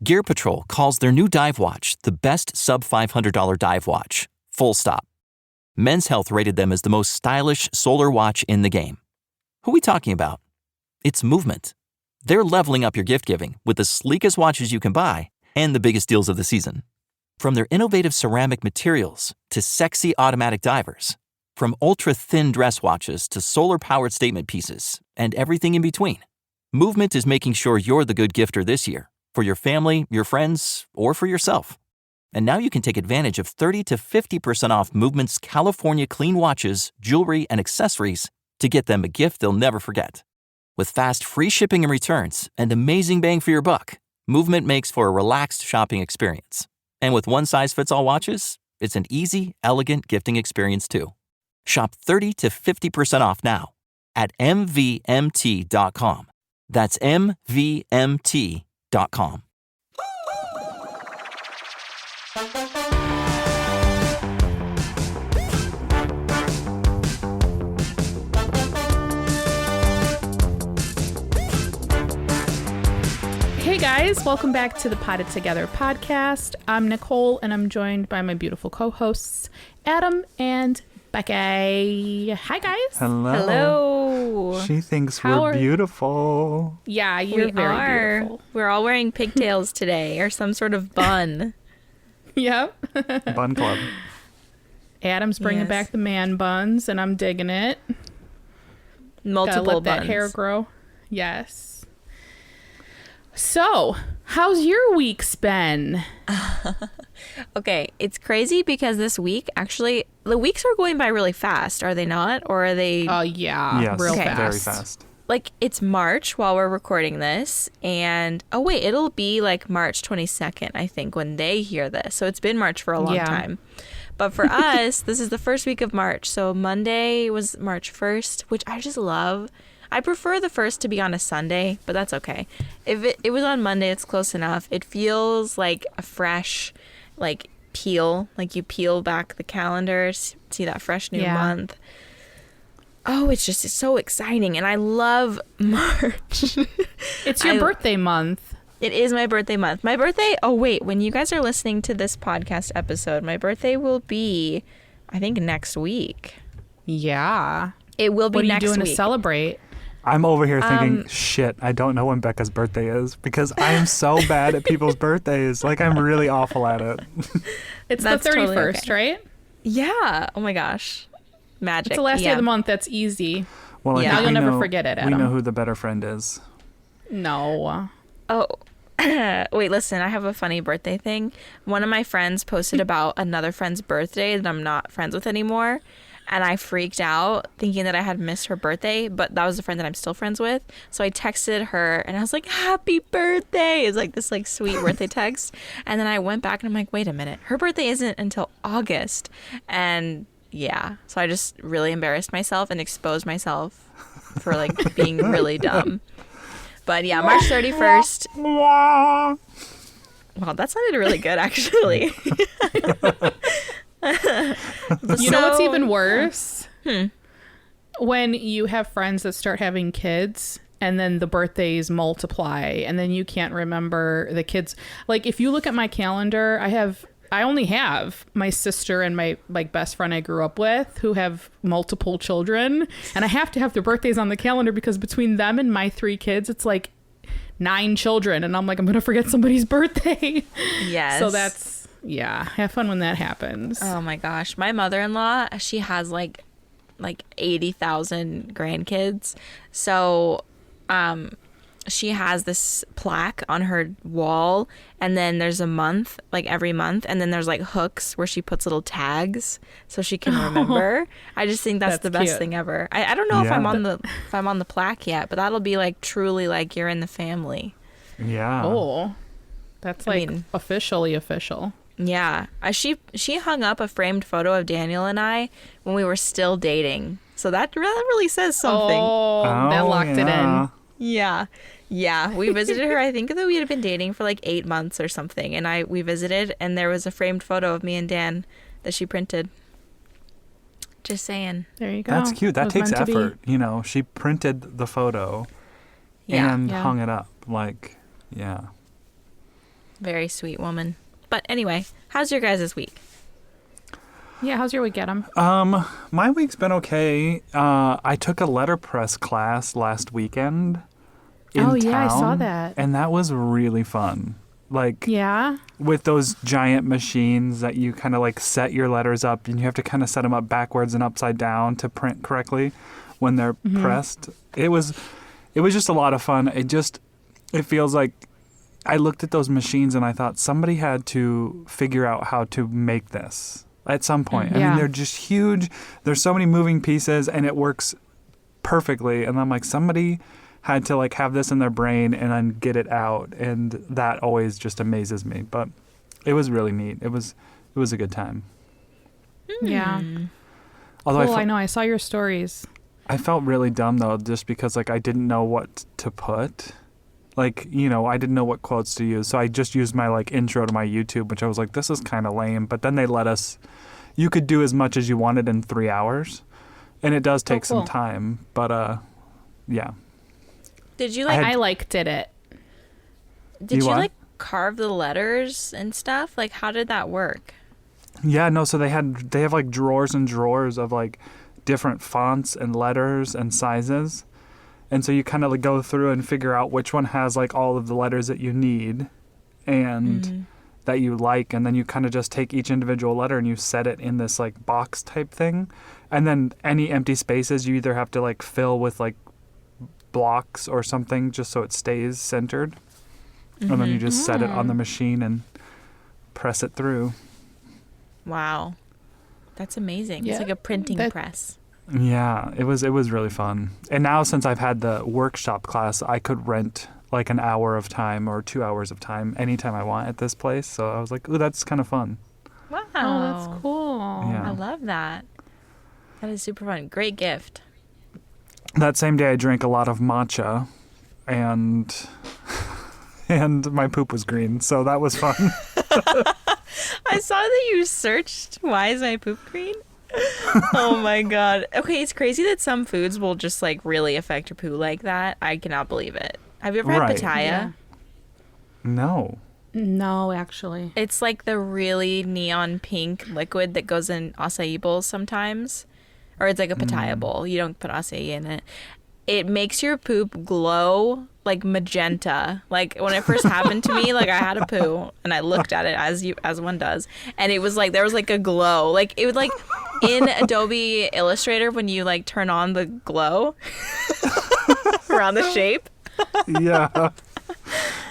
Gear Patrol calls their new dive watch the best sub-$500 dive watch. Full stop. Men's Health rated them as the most stylish solar watch in the game. Who are we talking about? It's Movement. They're leveling up your gift giving with the sleekest watches you can buy and the biggest deals of the season. From their innovative ceramic materials to sexy automatic divers, from ultra-thin dress watches to solar-powered statement pieces, and everything in between, Movement is making sure you're the good gifter this year for your family, your friends, or for yourself. And now you can take advantage of 30 to 50% off Movement's California clean watches, jewelry, and accessories to get them a gift they'll never forget. With fast, free shipping and returns and amazing bang for your buck, Movement makes for a relaxed shopping experience. And with one-size-fits-all watches, it's an easy, elegant gifting experience too. Shop 30 to 50% off now at MVMT.com. That's MVMT.com. Hey guys, welcome back to the Potted Together podcast. I'm Nicole and I'm joined by my beautiful co-hosts, Adam and Becky. Hi guys. Hello. She thinks we're beautiful. Yeah, you're very beautiful. We're all wearing pigtails today or some sort of bun. Yep. Bun club. Adam's bringing back the man buns and I'm digging it. Multiple Gotta let buns. that hair grow. Yes. So, how's your week's been? Okay, it's crazy because this week, actually, the weeks are going by really fast, are they not? Or are they... Yes, real fast. Very fast. Like, it's March while we're recording this, and... Oh, wait, it'll be, like, March 22nd, I think, when they hear this. So it's been March for a long time. But for us, this is the first week of March. So Monday was March 1st, which I just love. I prefer the first to be on a Sunday, but that's okay. If it was on Monday, it's close enough. It feels like a fresh, like, peel. Like you peel back the calendar, see that fresh new month. Oh, it's so exciting. And I love March. It's your birthday month. It is my birthday month. My birthday, oh wait, when you guys are listening to this podcast episode, my birthday will be, I think, next week. Yeah. It will be next week. What are you doing to celebrate? I'm over here thinking, shit, I don't know when Becca's birthday is because I am so bad at people's birthdays. Like, I'm really awful at it. It's That's the 31st, totally okay. right? Yeah. Oh my gosh. Magic. It's the last day of the month. That's easy. Well, I think You'll we never know, forget it, We Adam. know who the better friend is. No. Oh, wait, listen, I have a funny birthday thing. One of my friends posted about another friend's birthday that I'm not friends with anymore. And I freaked out thinking that I had missed her birthday, but that was the friend that I'm still friends with. So I texted her and I was like, happy birthday. It's like this like sweet birthday text. And then I went back and I'm like, wait a minute, her birthday isn't until August. And yeah, so I just really embarrassed myself and exposed myself for like being really dumb. But yeah, March 31st. Wow, that sounded really good actually. You know what's even worse? When you have friends that start having kids and then the birthdays multiply and then you can't remember the kids. Like if you look at my calendar, I only have my sister and my like best friend I grew up with who have multiple children, and I have to have their birthdays on the calendar because between them and my 3 kids, it's like 9 children, and I'm like, I'm gonna forget somebody's birthday. Yes. So that's, yeah, have fun when that happens. Oh my gosh, my mother-in-law, she has like 80,000 grandkids. So she has this plaque on her wall, and then there's a month, like every month, and then there's like hooks where she puts little tags so she can remember. I just think that's the best cute. thing ever. I don't know if I'm on the plaque yet, but that'll be like truly like you're in the family. Yeah. Oh, that's like officially official. Yeah. She hung up a framed photo of Daniel and I when we were still dating. So that really says something. Oh, that locked it in. Yeah. Yeah. We visited her. I think that we had been dating for like 8 months or something. And we visited, and there was a framed photo of me and Dan that she printed. Just saying. There you go. That's cute. That takes meant to effort. You know, she printed the photo and hung it up. Like, yeah. Very sweet woman. But anyway, how's your guys' week? Yeah, how's your week, Adam? My week's been okay. I took a letterpress class last weekend in Oh, yeah, I saw town, that. and that was really fun. Like, Yeah. with those giant machines that you kind of like set your letters up, and you have to kind of set them up backwards and upside down to print correctly when they're pressed. It was just a lot of fun. It feels like I looked at those machines and I thought somebody had to figure out how to make this at some point. I Yeah. mean, they're just huge. There's so many moving pieces and it works perfectly. And I'm like, somebody had to like have this in their brain and then get it out. And that always just amazes me. But it was really neat. It was a good time. Yeah. Although Cool, I know. I saw your stories. I felt really dumb though, just because like I didn't know what to put. Like, you know, I didn't know what quotes to use. So I just used my like intro to my YouTube, which I was like, this is kind of lame. But then they let us, you could do as much as you wanted in 3 hours. And it does take some cool. time. But yeah. Did you I liked it. Did you what? like carve the letters and stuff? Like, how did that work? Yeah, no, so they have like drawers and drawers of like different fonts and letters and sizes. And so you kind of like go through and figure out which one has like all of the letters that you need and that you like. And then you kind of just take each individual letter and you set it in this like box type thing. And then any empty spaces you either have to like fill with like blocks or something just so it stays centered. And then you just set it on the machine and press it through. Wow. That's amazing. Yeah, It's like a printing that- press. Yeah, it was really fun. And now since I've had the workshop class, I could rent like an hour of time or 2 hours of time anytime I want at this place. So I was like, ooh, that's kind of fun. Wow. Oh, that's cool. Yeah. I love that. That is super fun. Great gift. That same day I drank a lot of matcha and my poop was green. So that was fun. I saw that you searched why is my poop green? Oh my god. Okay, it's crazy that some foods will just like really affect your poo like that. I cannot believe it. Have you ever had Right. pitaya? Yeah. No. No, actually. It's like the really neon pink liquid that goes in acai bowls sometimes. Or it's like a pitaya bowl. You don't put acai in it. It makes your poop glow like magenta. Like when it first happened to me, like I had a poo and I looked at it as one does, and it was like there was like a glow. Like it would like in Adobe Illustrator when you like turn on the glow around the shape. Yeah.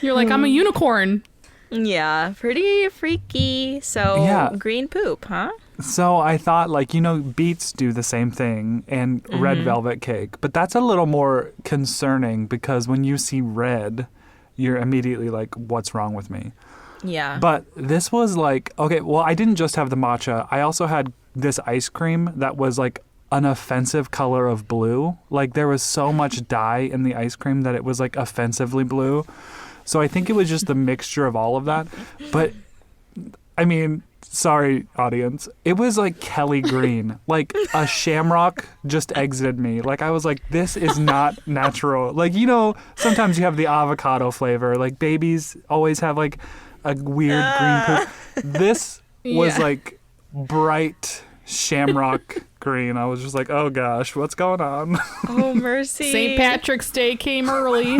You're like, I'm a unicorn. Yeah, pretty freaky. So Yeah. green poop, huh? So I thought, like, you know, beets do the same thing and red velvet cake, but that's a little more concerning because when you see red, you're immediately like, what's wrong with me? Yeah. But this was like, okay, well, I didn't just have the matcha. I also had this ice cream that was like an offensive color of blue. Like there was so much dye in the ice cream that it was like offensively blue. So I think it was just the mixture of all of that. But I mean, sorry, audience. It was like Kelly Green. Like a shamrock just exited me. Like I was like, this is not natural. Like, you know, sometimes you have the avocado flavor. Like babies always have like a weird green poop. This was Yeah. like bright shamrock green. I was just like, oh gosh, what's going on? Oh mercy. St. Patrick's Day came early.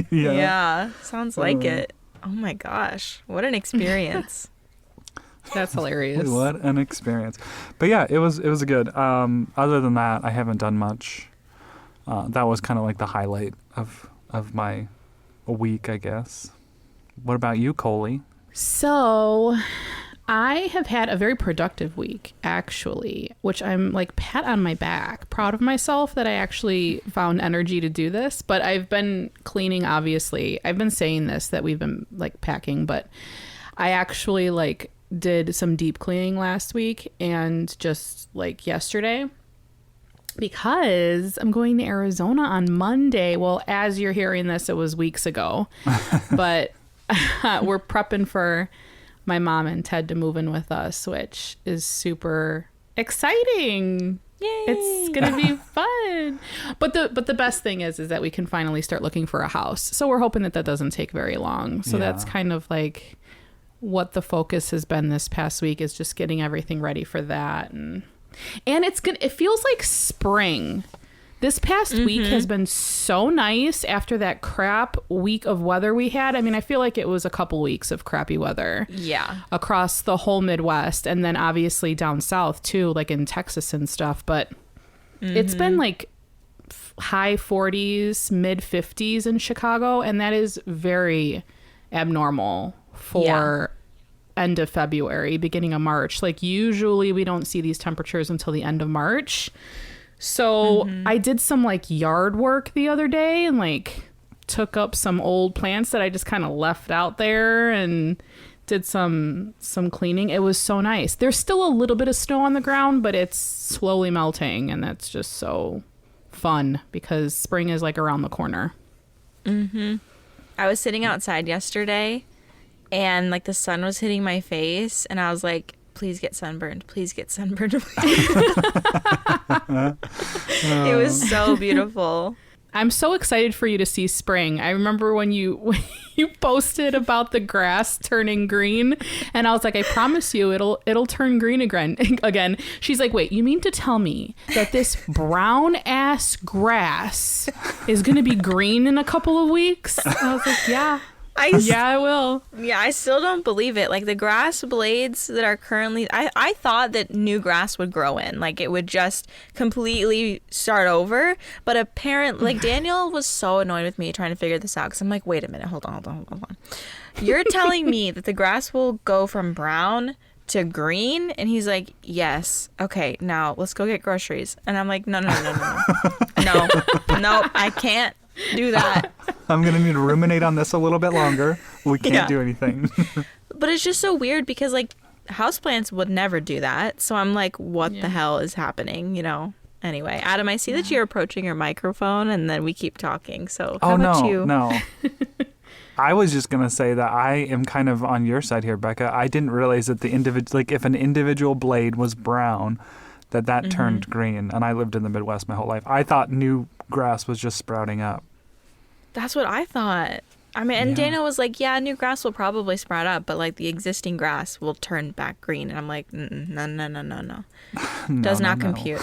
Yeah. Sounds like it. Oh my gosh. What an experience. That's hilarious. What an experience. But yeah, it was good. Other than that, I haven't done much. That was kind of like the highlight of my week, I guess. What about you, Coley? So, I have had a very productive week, actually, which I'm like pat on my back, proud of myself that I actually found energy to do this. But I've been cleaning, obviously. I've been saying this, that we've been like packing, but I actually like did some deep cleaning last week and just like yesterday because I'm going to Arizona on Monday. Well, as you're hearing this, it was weeks ago, but we're prepping for my mom and Ted to move in with us, which is super exciting. Yay! It's gonna be fun. But the best thing is that we can finally start looking for a house. So we're hoping that doesn't take very long. So that's kind of like what the focus has been this past week, is just getting everything ready for that. And it feels like spring. This past week has been so nice after that crap week of weather we had. I mean, I feel like it was a couple weeks of crappy weather. Yeah. Across the whole Midwest, and then obviously down south too, like in Texas and stuff. But it's been like high 40s, mid 50s in Chicago, and that is very abnormal for end of February, beginning of March. Like usually we don't see these temperatures until the end of March. So I did some like yard work the other day and like took up some old plants that I just kind of left out there and did some cleaning. It was so nice. There's still a little bit of snow on the ground, but it's slowly melting, and that's just so fun because spring is like around the corner. I was sitting outside yesterday and like the sun was hitting my face and I was like, please get sunburned. Please get sunburned. It was so beautiful. I'm so excited for you to see spring. I remember when you posted about the grass turning green, and I was like, I promise you it'll turn green again. She's like, wait, you mean to tell me that this brown ass grass is going to be green in a couple of weeks? I was like, yeah. I will. Yeah, I still don't believe it. Like the grass blades that are currently, I thought that new grass would grow in. Like it would just completely start over. But apparently, like Daniel was so annoyed with me trying to figure this out because I'm like, wait a minute, hold on. You're telling me that the grass will go from brown to green? And he's like, yes. Okay, now let's go get groceries. And I'm like, no. No, I can't do that. I'm going to need to ruminate on this a little bit longer. We can't do anything. But it's just so weird because like houseplants would never do that. So I'm like, what the hell is happening? You know? Anyway, Adam, I see that you're approaching your microphone and then we keep talking. So how about you? No. I was just going to say that I am kind of on your side here, Becca. I didn't realize that if an individual blade was brown, that turned green. And I lived in the Midwest my whole life. I thought new grass was just sprouting up. That's what I thought. I mean, and Dana was like, yeah, new grass will probably sprout up, but like the existing grass will turn back green. And I'm like, no. Does not compute.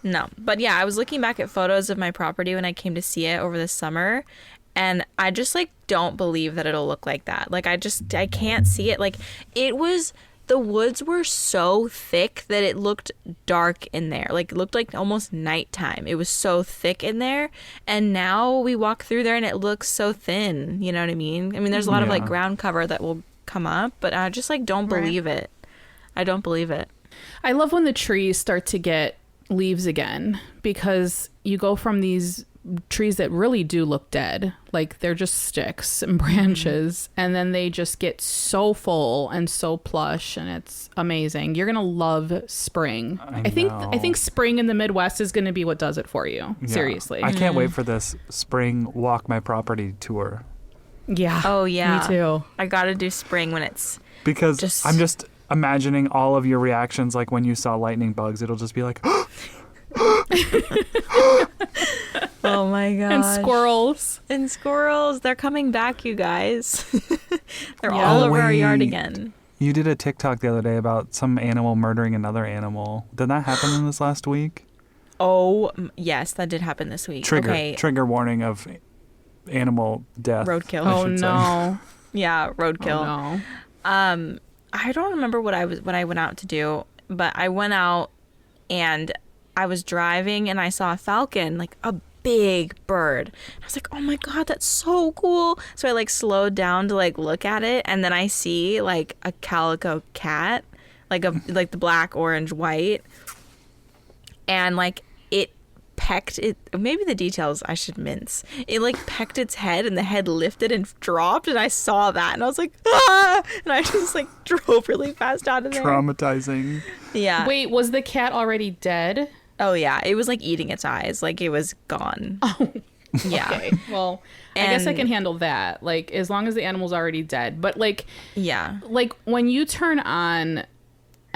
No. But yeah, I was looking back at photos of my property when I came to see it over the summer. And I just like don't believe that it'll look like that. Like I can't see it. Like the woods were so thick that it looked dark in there. Like it looked like almost nighttime. It was so thick in there. And now we walk through there and it looks so thin. You know what I mean? I mean, there's a lot of like ground cover that will come up, but I just like don't believe it. I don't believe it. I love when the trees start to get leaves again, because you go from these trees that really do look dead, like they're just sticks and branches, and then they just get so full and so plush, and it's amazing. You're gonna love spring. I think spring in the Midwest is gonna be what does it for you. Yeah. Seriously, I can't wait for this spring walk my property tour. Yeah. Oh yeah. Me too. I gotta do spring when it's because I'm just imagining all of your reactions, like when you saw lightning bugs. It'll just be like. Oh my god. And squirrels. They're coming back, you guys. They're all over our yard again. You did a TikTok the other day about some animal murdering another animal. Did that happen in this last week? Oh, yes, that did happen this week. Trigger warning of animal death. Roadkill. Oh no. Yeah, roadkill. Oh no. I don't remember what I went out to do, but I went out and I was driving and I saw a falcon, like a big bird. I was like, oh my god, that's so cool. So I like slowed down to like look at it, and then I see like a calico cat, like the black, orange, white, and like it pecked it. Maybe the details I should mince. It like pecked its head, and the head lifted and dropped, and I saw that, and I was like, ah! And I just like drove really fast out of there. Traumatizing. Yeah. Wait, was the cat already dead? Oh yeah, it was like eating its eyes, like it was gone. Oh, yeah. Okay. Well, I guess I can handle that. Like as long as the animal's already dead. But like, yeah, like when you turn on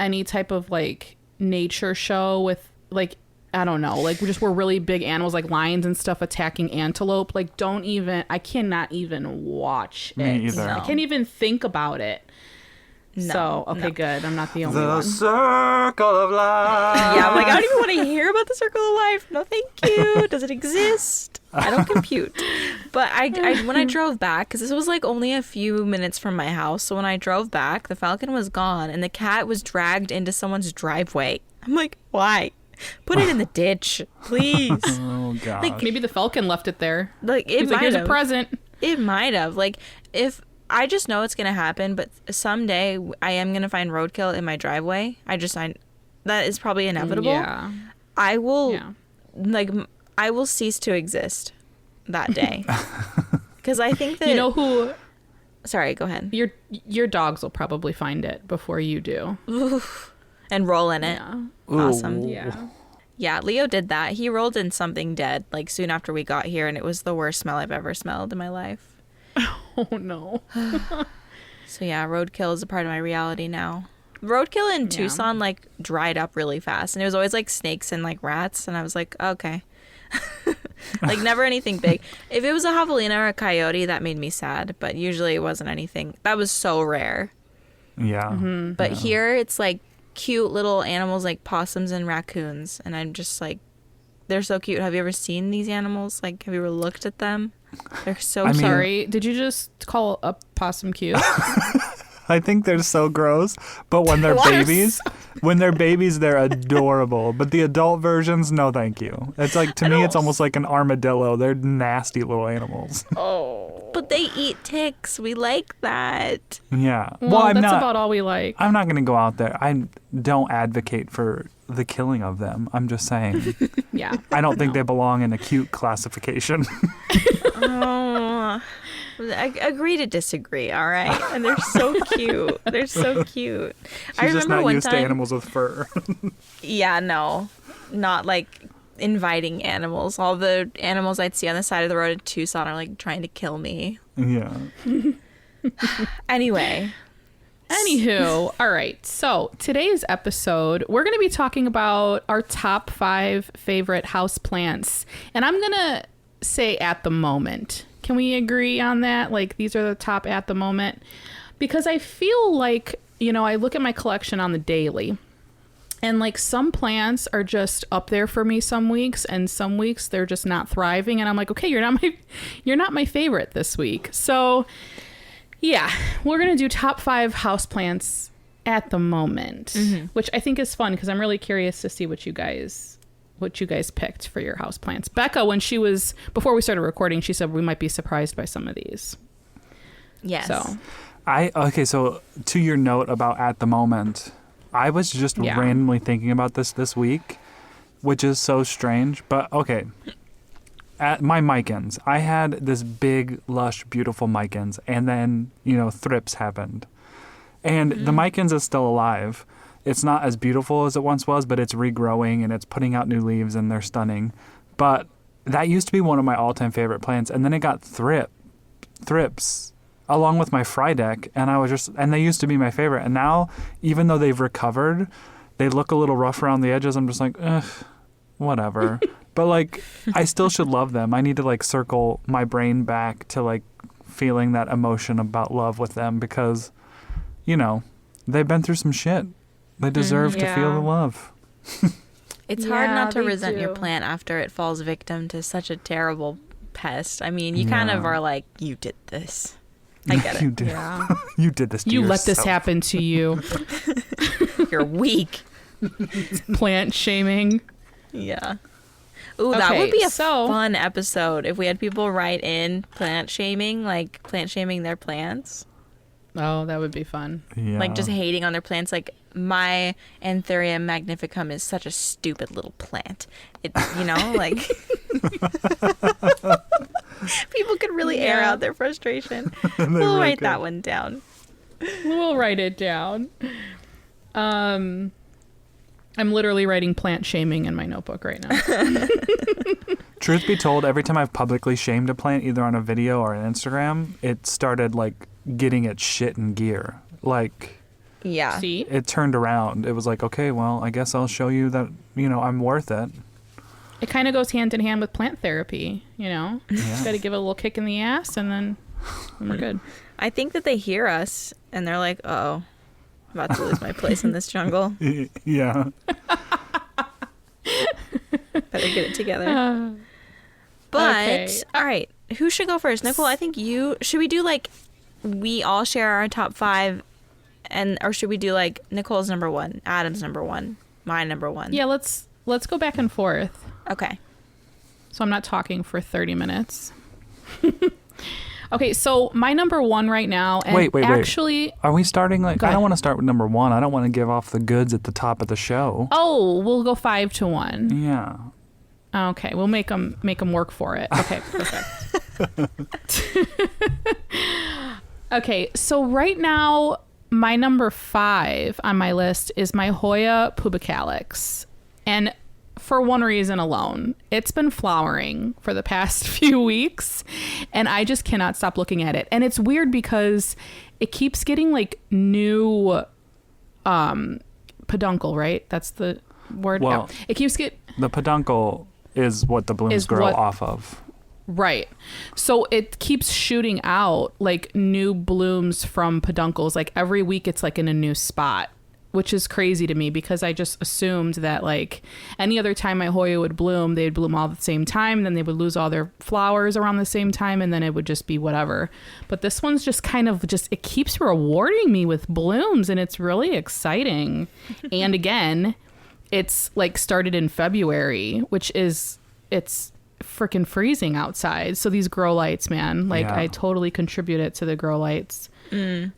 any type of like nature show with like I don't know, like just were really big animals like lions and stuff attacking antelope. Like I cannot even watch it. Me either. I can't even think about it. No, So, okay, good. I'm not the only The one. circle of life. Yeah, I'm like, I don't even want to hear about the circle of life. No, thank you. Does it exist? I don't compute. But I when I drove back, because this was like only a few minutes from my house, so when I drove back, the falcon was gone and the cat was dragged into someone's driveway. I'm like, why? Put it in the ditch, please. Oh god. Like, Maybe the falcon left it there. Like, it He's like, might here's a have. present. It might have. Like, if I just know it's gonna happen, but someday I am gonna find roadkill in my driveway. That is probably inevitable. Yeah. I will Yeah. I will cease to exist that day. Because I think that You know who? Sorry, go ahead. Your dogs will probably find it before you do. And roll in it. Yeah. Awesome. Yeah. Yeah, Leo did that. He rolled in something dead like soon after we got here, and it was the worst smell I've ever smelled in my life. Oh no. So yeah, roadkill is a part of my reality now. Roadkill in Tucson like dried up really fast, and it was always like snakes and like rats, and I was like, okay. Like never anything big. If it was a javelina or a coyote, that made me sad, but usually it wasn't anything. That was so rare. Yeah. But here it's like cute little animals like possums and raccoons, and I'm just like, they're so cute. Have you ever seen these animals? Like, have you ever looked at them? They're so I cute. mean- Sorry, did you just call a possum cute? I think they're so gross, but when they're babies, they're adorable. But the adult versions, no thank you. It's like, to me, it's almost like an armadillo. They're nasty little animals. But they eat ticks. We like that. Yeah. Well, I'm that's not. about all we like. I'm not going to go out there. I don't advocate for the killing of them. I'm just saying. Yeah. I don't think they belong in a cute classification. Oh, I agree to disagree. All right, and they're so cute. They're so cute. I She's just remember not one used time. to animals with fur. Yeah, no, not like inviting animals. All the animals I'd see on the side of the road in Tucson are like trying to kill me. Yeah. Anyway, Anywho, all right. So today's episode, we're going to be talking about our top 5 favorite house plants. And I'm going to say at the moment. Can we agree on that? Like, these are the top at the moment? Because I feel like, I look at my collection on the daily. And like some plants are just up there for me some weeks, and some weeks they're just not thriving. And I'm like, okay, you're not my favorite this week. So yeah, we're going to do top 5 houseplants at the moment, which I think is fun because I'm really curious to see what you guys picked for your houseplants. Becca, before we started recording, she said we might be surprised by some of these. yes. So, So to your note about at the moment, I was just Yeah. randomly thinking about this week, which is so strange. But okay. At my Micans, I had this big, lush, beautiful Micans, and then, thrips happened. And the Micans is still alive. It's not as beautiful as it once was, but it's regrowing and it's putting out new leaves and they're stunning. But that used to be one of my all-time favorite plants, and then it got thrips along with my Frydek, and they used to be my favorite. And now, even though they've recovered, they look a little rough around the edges. I'm just like, ugh, whatever. But like, I still should love them. I need to like circle my brain back to like feeling that emotion about love with them because, they've been through some shit. They deserve to feel the love. It's hard Yeah, not to they resent your do. plant after it falls victim to such a terrible pest. I mean, you kind of Yeah. are like, you did this. I get it. You did. yeah. You did this to You yourself. let this happen to you. You're weak. Plant shaming. Yeah. Ooh, that Okay, would be a so- fun episode if we had people write in plant shaming their plants. Oh, that would be fun. Yeah. Like just hating on their plants. Like, my Anthurium magnificum is such a stupid little plant. It, like people could really air out their frustration. We'll really write could. that one down. We'll write it down. I'm literally writing plant shaming in my notebook right now. Truth be told, every time I've publicly shamed a plant, either on a video or on Instagram, it started like getting its shit in gear. Like, Yeah. See? it turned around. It was like, okay, well, I guess I'll show you that, I'm worth it. It kind of goes hand in hand with plant therapy, you know? Just got to give it a little kick in the ass and then we're good. I think that they hear us and they're like, "Oh, I'm about to lose my place in this jungle. Yeah. Better get it together." But, Okay. all right. Who should go first? Nicole, I think you... Should we do, like, we all share our top 5? Or should we do, like, Nicole's number 1, Adam's number 1, my number 1? Yeah, let's go back and forth. Okay. So I'm not talking for 30 minutes. Okay, so my number 1 right now, and Wait. actually, Are we starting like? Go I don't ahead. want to start with number 1. I don't want to give off the goods at the top of the show. oh, we'll go 5 to 1. Yeah. Okay, we'll make them work for it. Okay, perfect. Okay, so right now, my number 5 on my list is my Hoya pubicalis, and for one reason alone, it's been flowering for the past few weeks, and I just cannot stop looking at it. And it's weird because it keeps getting like new peduncle, right? That's the word. Well, it keeps getting. The peduncle is what the blooms Is grow what- off of. Right. So it keeps shooting out like new blooms from peduncles. Like every week it's like in a new spot, which is crazy to me because I just assumed that like any other time my Hoya would bloom, they'd bloom all at the same time. Then they would lose all their flowers around the same time. And then it would just be whatever. But this one's just kind of it keeps rewarding me with blooms and it's really exciting. And again, it's like started in February, which is, it's freaking freezing outside. So these grow lights, man, like Yeah. I totally contributed to the grow lights.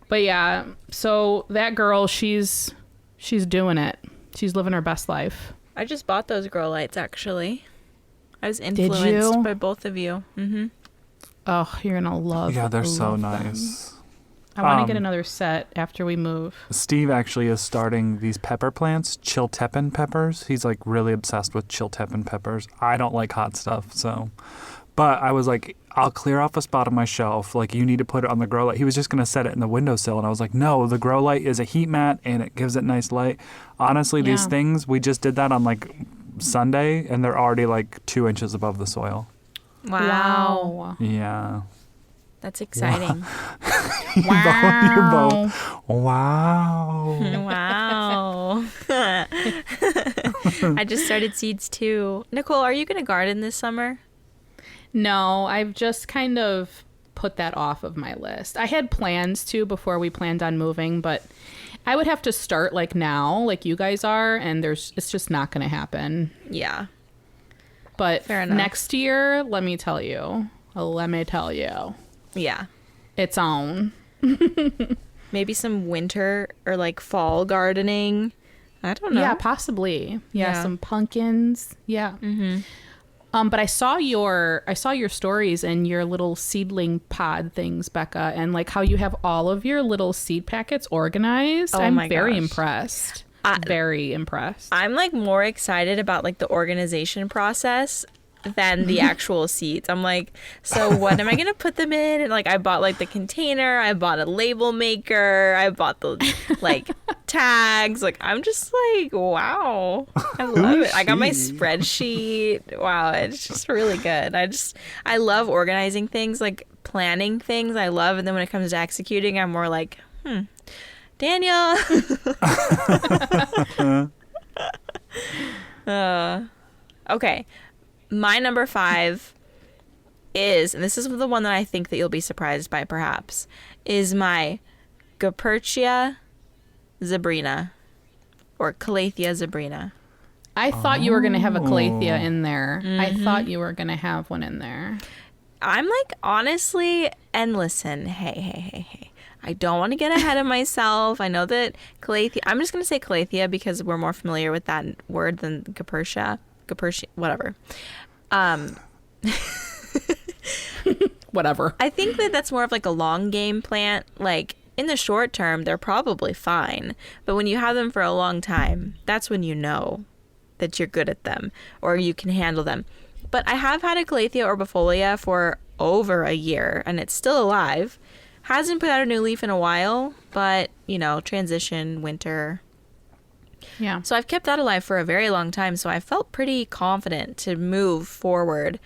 But yeah, so that girl, she's doing it. She's living her best life. I just bought those grow lights, actually. I was you? influenced by both of you. Mm-hmm. Oh, you're gonna love. Yeah, they're so love them. nice. I want to get another set after we move. Steve actually is starting these pepper plants, chiltepin peppers. He's like really obsessed with chiltepin peppers. I don't like hot stuff, so. But I was like, I'll clear off a spot on my shelf. Like, you need to put it on the grow light. He was just going to set it in the windowsill. And I was like, no, the grow light is a heat mat and it gives it nice light. Honestly, these Yeah. things, we just did that on like Sunday and they're already like 2 inches above the soil. Wow. Yeah. That's exciting. You're both. Wow. Wow. I just started seeds too. Nicole, are you going to garden this summer? No, I've just kind of put that off of my list. I had plans to before we planned on moving, but I would have to start like now, like you guys are, and it's just not going to happen. Yeah. But Fair enough. next year, let me tell you, Yeah. it's on. Maybe some winter or like fall gardening. I don't know. Yeah, possibly. Yeah, Yeah. some pumpkins. Yeah. But I saw your stories and your little seedling pod things, Becca, and like how you have all of your little seed packets organized. Oh I'm my very gosh. impressed. Very impressed. I'm like more excited about like the organization process than the actual seeds. I'm like, so what am I gonna put them in? And like I bought like the container, I bought a label maker, I bought the like tags. Like I'm just like, wow. I love it. I got my she? spreadsheet. Wow, it's just really good. I love organizing things, like planning things I love, and then when it comes to executing, I'm more like, Daniel. Okay. My number 5 is, and this is the one that I think that you'll be surprised by perhaps, is my Gapertia zebrina or Calathea zebrina. I thought you were going to have a Calathea in there. I thought you were going to have one in there. I'm like, honestly, and listen, hey. I don't want to get ahead of myself. I know that Calathea, I'm just going to say Calathea because we're more familiar with that word than Gapertia, whatever. Whatever. I think that that's more of like a long game plant. Like in the short term, they're probably fine. But when you have them for a long time, that's when you know that you're good at them or you can handle them. But I have had a Calathea orbifolia for over a year and it's still alive. Hasn't put out a new leaf in a while, but you know, transition, winter. Yeah. So I've kept that alive for a very long time. So I felt pretty confident to move forward.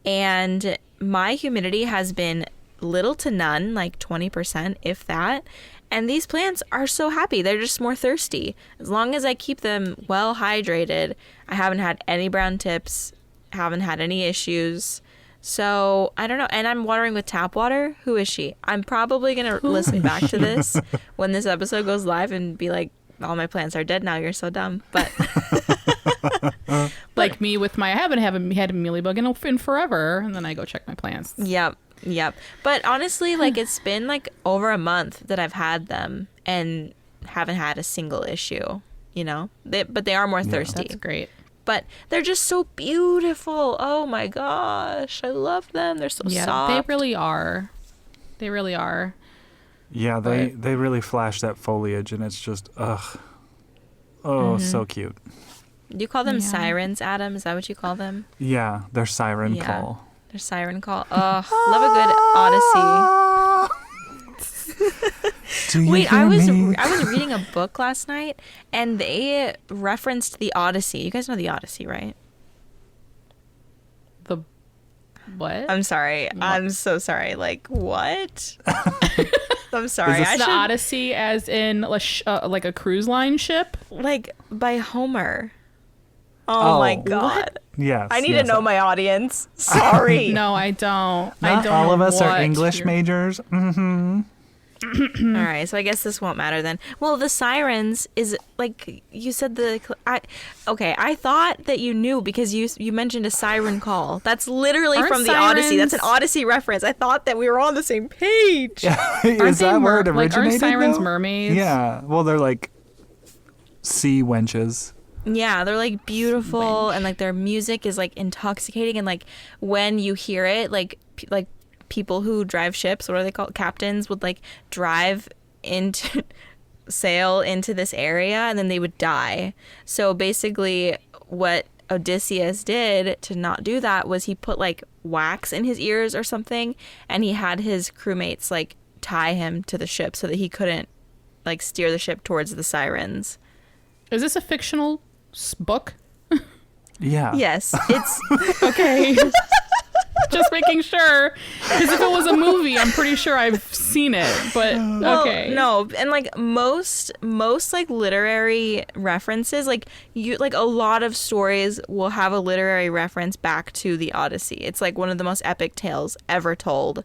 And my humidity has been little to none, like 20%, if that. And these plants are so happy. They're just more thirsty. As long as I keep them well hydrated, I haven't had any brown tips, haven't had any issues. So I don't know. And I'm watering with tap water. Who is she? I'm probably going to listen back to this when this episode goes live and be like, all my plants are dead now. You're so dumb. But like me with I haven't had a mealybug in forever. And then I go check my plants. Yep. But honestly, like it's been like over a month that I've had them and haven't had a single issue, you know? But they are more thirsty. That's great. But they're just so beautiful. Oh my gosh. I love them. They're so soft. They really are. They really are. Yeah, they really flash that foliage, and it's just, ugh. Oh, so cute. Do you call them sirens, Adam? Is that what you call them? Yeah, their siren call. Their siren call. Oh, love a good Odyssey. Wait, I was reading a book last night, and they referenced the Odyssey. You guys know the Odyssey, right? The what? I'm sorry. What? I'm so sorry. Like, what? I'm sorry. The Odyssey as in like a cruise line ship? Like, by Homer. Oh my God. What? Yes. I need to know my audience. Sorry. No, I don't. Not I don't all know of us are what English you're- majors. Mm-hmm. All right, so I guess this won't matter then. Well, the sirens is like you said I thought that you knew because you mentioned a siren call. That's literally Aren't from the Odyssey. sirens- That's an Odyssey reference. I thought that we were on the same page. Is that where it originated? Like, aren't sirens though? mermaids? Yeah. Well, they're like sea wenches. Yeah, they're like beautiful and like their music is like intoxicating and like when you hear it, like people who drive ships, what are they called? Captains would like drive into sail into this area and then they would die. So basically what Odysseus did to not do that was he put like wax in his ears or something and he had his crewmates like tie him to the ship so that he couldn't like steer the ship towards the sirens. Is this a fictional book? Yeah. Yes, it's Okay. Just making sure. Because if it was a movie, I'm pretty sure I've seen it. But okay. Well, no, and like most like literary references, like a lot of stories will have a literary reference back to the Odyssey. It's like one of the most epic tales ever told.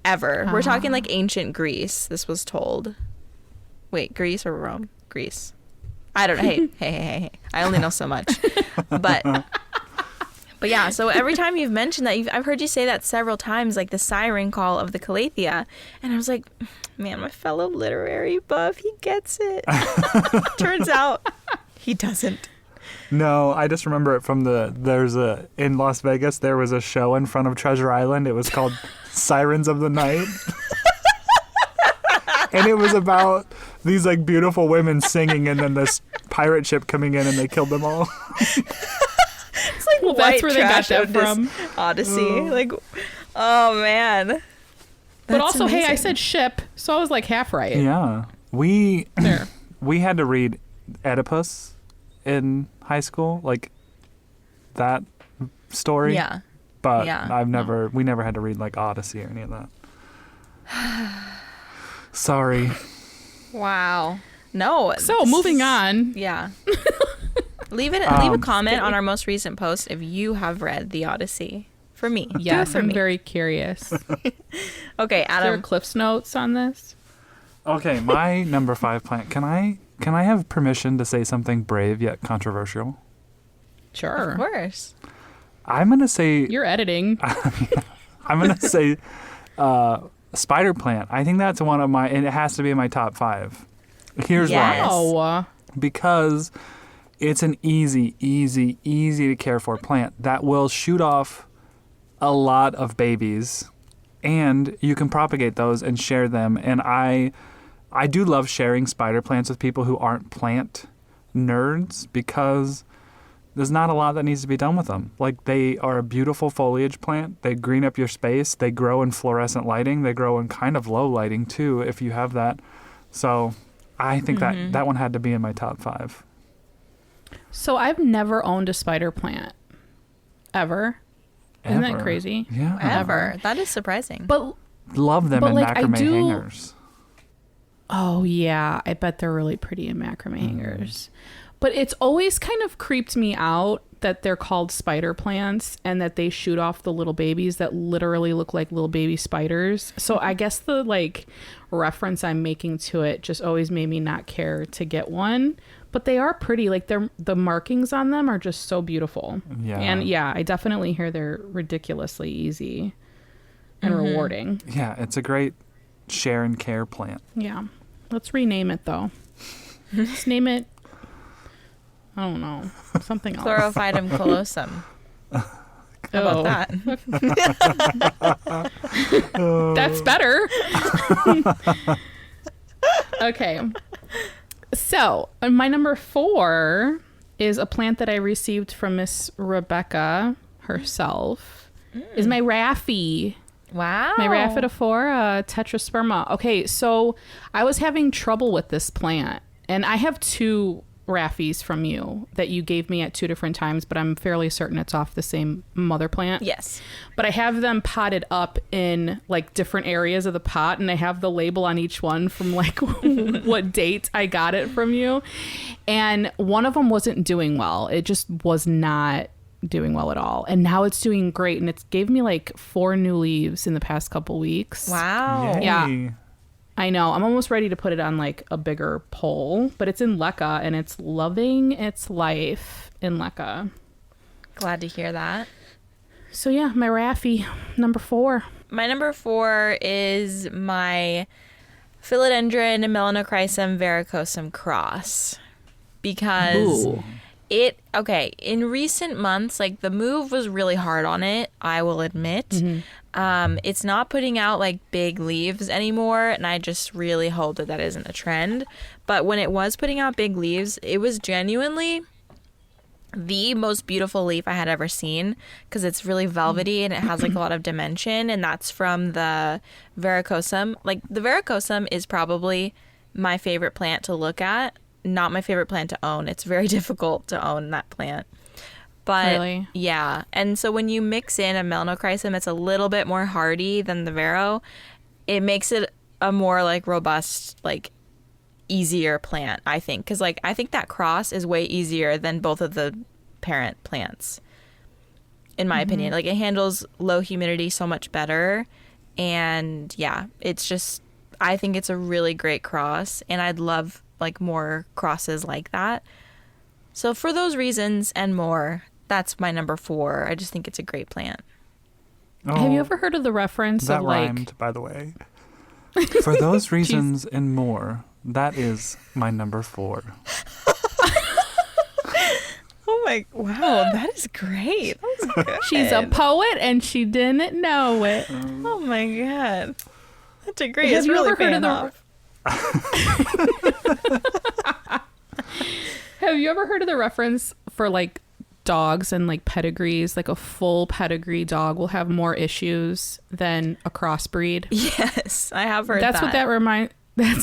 Ever. We're talking like ancient Greece. This was told. Wait, Greece or Rome? Greece. I don't know. Hey. I only know so much. But yeah, so every time you've mentioned that, I've heard you say that several times, like the siren call of the Calathea. And I was like, man, my fellow literary buff, he gets it. Turns out he doesn't. No, I just remember it from in Las Vegas, there was a show in front of Treasure Island. It was called Sirens of the Night. And it was about these like beautiful women singing and then this pirate ship coming in and they killed them all. It's like Well, that's where they got that from. Odyssey. Like, oh man. But That's also, hey, I amazing. said ship, so I was like half right. Yeah. We There. we had to read Oedipus in high school, like that story. Yeah. But Yeah. we never had to read like Odyssey or any of that. Sorry. Wow. No. So, moving on. Yeah. Leave a comment on our most recent post if you have read the Odyssey. For me. Do it Yes, for I'm me. very curious. Okay, Is there Adam. Cliff's Notes on this? Okay, my number 5 plant. Can I have permission to say something brave yet controversial? Sure. Of course. I'm gonna say You're editing. spider plant. I think that's one of my, and it has to be in my top 5. Here's Yes. why. Oh. Because it's an easy to care for plant that will shoot off a lot of babies, and you can propagate those and share them. And I do love sharing spider plants with people who aren't plant nerds because there's not a lot that needs to be done with them. Like, they are a beautiful foliage plant. They green up your space. They grow in fluorescent lighting. They grow in kind of low lighting too if you have that. So I think that one had to be in my top 5. So I've never owned a spider plant. Ever. Isn't that crazy? Yeah. Ever. That is surprising. But Love them in like, I macrame do- hangers. oh yeah, I bet they're really pretty in macrame hangers. But it's always kind of creeped me out that they're called spider plants and that they shoot off the little babies that literally look like little baby spiders. So I guess the like reference I'm making to it just always made me not care to get one. But they are pretty. Like the markings on them are just so beautiful. Yeah. And yeah, I definitely hear they're ridiculously easy and rewarding. Yeah, it's a great share and care plant. Yeah. Let's rename it though. Let's name it, I don't know, something else. Chlorophytum callosum. How about that? That's better. Okay. So, my number 4 is a plant that I received from Miss Rebecca herself. Is my Raffi. Wow. My Rhaphidophora tetrasperma. Okay, so I was having trouble with this plant, and I have 2 Raffies from you that you gave me at 2 different times, but I'm fairly certain it's off the same mother plant. Yes. But I have them potted up in like different areas of the pot, and I have the label on each one from like what date I got it from you. And one of them wasn't doing well. It just was not doing well at all. And now it's doing great, and it's gave me like 4 new leaves in the past couple weeks. Wow. Yay. Yeah. I know. I'm almost ready to put it on like a bigger pole, but it's in LECA and it's loving its life in LECA. Glad to hear that. So yeah, my Raffi, number 4. My number 4 is my Philodendron Melanochrysum verrucosum cross. Because Ooh. in recent months, like the move was really hard on it, I will admit. It's not putting out like big leaves anymore, and I just really hope that isn't a trend. But when it was putting out big leaves, it was genuinely the most beautiful leaf I had ever seen, because it's really velvety and it has like a lot of dimension, and that's from the verrucosum. Like the verrucosum is probably my favorite plant to look at, not my favorite plant to own. It's very difficult to own that plant. But Really? yeah, and so when you mix in a melanochrysum, it's a little bit more hardy than the vero. It makes it a more like robust, like easier plant, I think, because like I think that cross is way easier than both of the parent plants, in my opinion. Like it handles low humidity so much better, and yeah, it's just, I think it's a really great cross, and I'd love like more crosses like that. So for those reasons and more, that's my number 4. I just think it's a great plant. Oh, Have you ever heard of the reference that of like rhymed, by the way. For those reasons and more, that is my number 4. Oh my, wow, that is great. That was good. she's a poet and she didn't know it. Oh my god, that's a great. Have It's you really ever heard of paying the off. Have you ever heard of the reference for like dogs and like pedigrees? Like a full pedigree dog will have more issues than a crossbreed. Yes, I have heard That's that. That's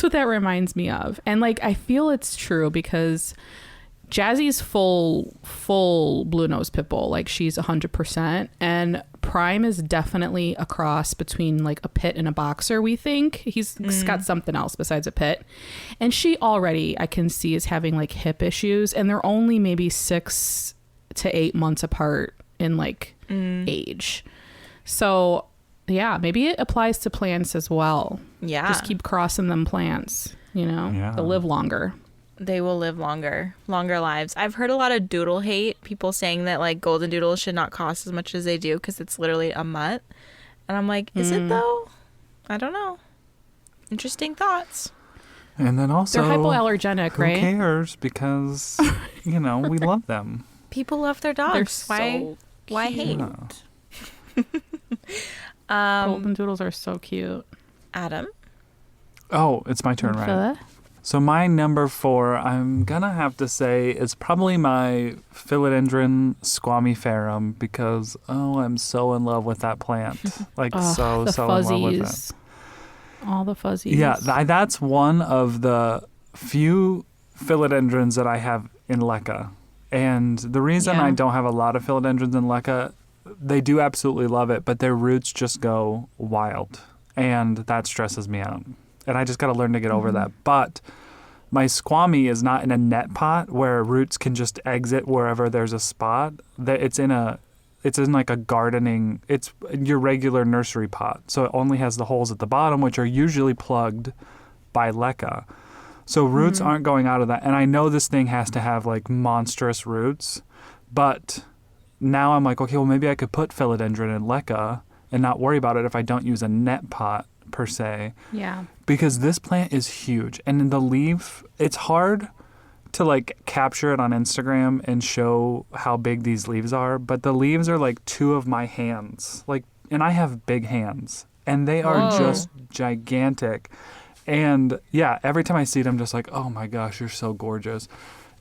what that reminds me of. And like I feel it's true because Jazzy's full blue nose pit bull. Like she's 100%, and Prime is definitely a cross between like a pit and a boxer. We think he's got something else besides a pit, and she already I can see is having like hip issues, and they're only maybe 6 to 8 months apart in like age. So yeah, maybe it applies to plants as well. Yeah, Just keep crossing them plants, you know. Yeah. They'll live longer. they will live longer lives. I've heard a lot of doodle hate, people saying that like golden doodles should not cost as much as they do because it's literally a mutt. And I'm like, is it though? I don't know. Interesting thoughts. And then also, They're hypoallergenic, who right? cares? Because, you know, we love them. People love their They're dogs. so Why hate? Yeah. Golden doodles are so cute. Adam? Oh, it's my turn, right? Philip? So my number 4, I'm going to have to say, is probably my Philodendron squamiferum because, I'm so in love with that plant. Like, The so in love with it. fuzzies. All the fuzzies. Yeah, that's one of the few philodendrons that I have in LECA. And the reason Yeah. I don't have a lot of philodendrons in LECA, they do absolutely love it, but their roots just go wild. And that stresses me out. And I just got to learn to get over that. But my squammy is not in a net pot where roots can just exit wherever there's a spot. It's in like a gardening, it's your regular nursery pot. So it only has the holes at the bottom, which are usually plugged by LECA. So roots aren't going out of that. And I know this thing has to have like monstrous roots, but now I'm like, okay, well maybe I could put philodendron in LECA and not worry about it if I don't use a net pot per se. Yeah. Because this plant is huge. And in the leaf, it's hard to like capture it on Instagram and show how big these leaves are, but the leaves are like 2 of my hands. Like, and I have big hands and they are just gigantic. And yeah, every time I see it, I'm just like, oh my gosh, you're so gorgeous.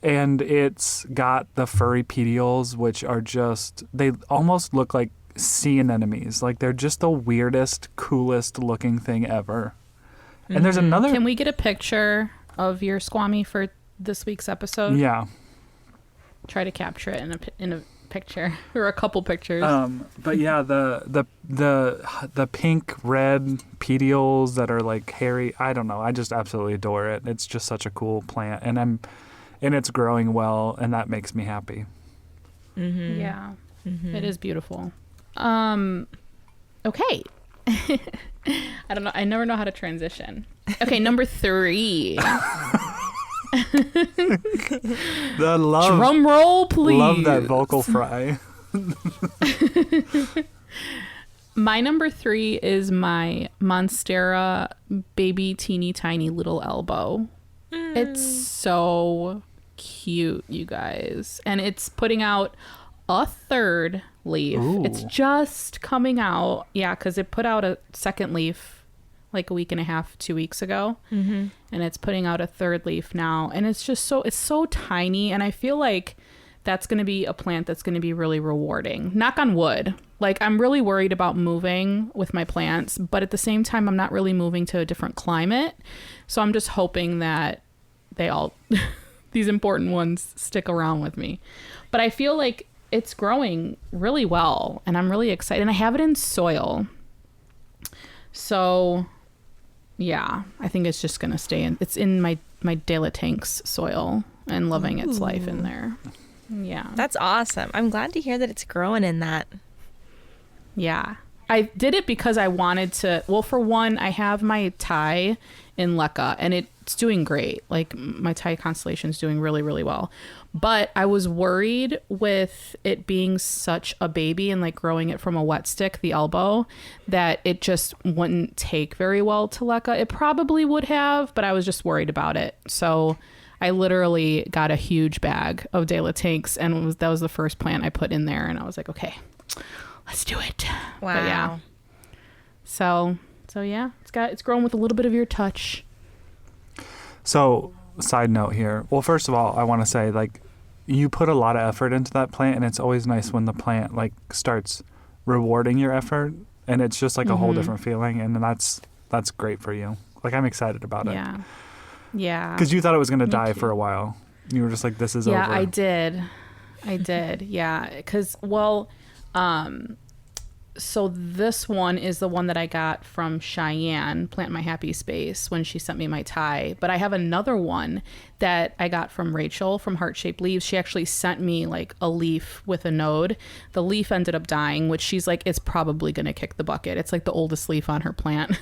And it's got the furry petioles, which are just, they almost look like sea anemones. Like they're just the weirdest, coolest looking thing ever. And there's another. Can we get a picture of your squammy for this week's episode? Yeah. Try to capture it in a picture or a couple pictures. But yeah, the pink red petioles that are like hairy. I don't know. I just absolutely adore it. It's just such a cool plant, and it's growing well, and that makes me happy. Yeah, it is beautiful. Okay. I don't know. I never know how to transition. Okay, number 3. The love. Drum roll, please. Love that vocal fry. My number 3 is my Monstera baby teeny tiny little elbow. It's so cute, you guys. And it's putting out a 3rd leaf. Ooh. It's just coming out. Yeah, because it put out a 2nd leaf like a week and a half, 2 weeks ago. And it's putting out a 3rd leaf now. And it's just it's so tiny. And I feel like that's going to be a plant that's going to be really rewarding. Knock on wood. Like, I'm really worried about moving with my plants, but at the same time, I'm not really moving to a different climate. So I'm just hoping that they all, these important ones, stick around with me. But I feel like it's growing really well, and I'm really excited. And I have it in soil. So, yeah, I think it's just going to stay in. It's in my De La Tanks soil and loving its life in there. Yeah. That's awesome. I'm glad to hear that it's growing in that. Yeah. I did it because I wanted to, well, for one, I have my Thai in LECA and it's doing great. Like, my Thai constellation is doing really, really well. But I was worried with it being such a baby and like growing it from a wet stick, the elbow, that it just wouldn't take very well to LECA. It probably would have, but I was just worried about it. So I literally got a huge bag of De La Tanks, and that was the first plant I put in there, and I was like, okay, let's do it. Wow. But yeah. So yeah, it's grown with a little bit of your touch. So, side note here. Well, first of all, I want to say, like, you put a lot of effort into that plant, and it's always nice when the plant like starts rewarding your effort, and it's just like a whole different feeling, and that's great for you. Like, I'm excited about it. Yeah. Yeah. Because you thought it was going to die too. for a while. You were just like, this is over. Yeah, I did. Yeah. Because, well, so this one is the one that I got from Cheyenne, Plant My Happy Space, when she sent me my Thai. But I have another one that I got from Rachel from Heart Shaped Leaves. She actually sent me like a leaf with a node. The leaf ended up dying, which she's like, it's probably going to kick the bucket. It's like the oldest leaf on her plant.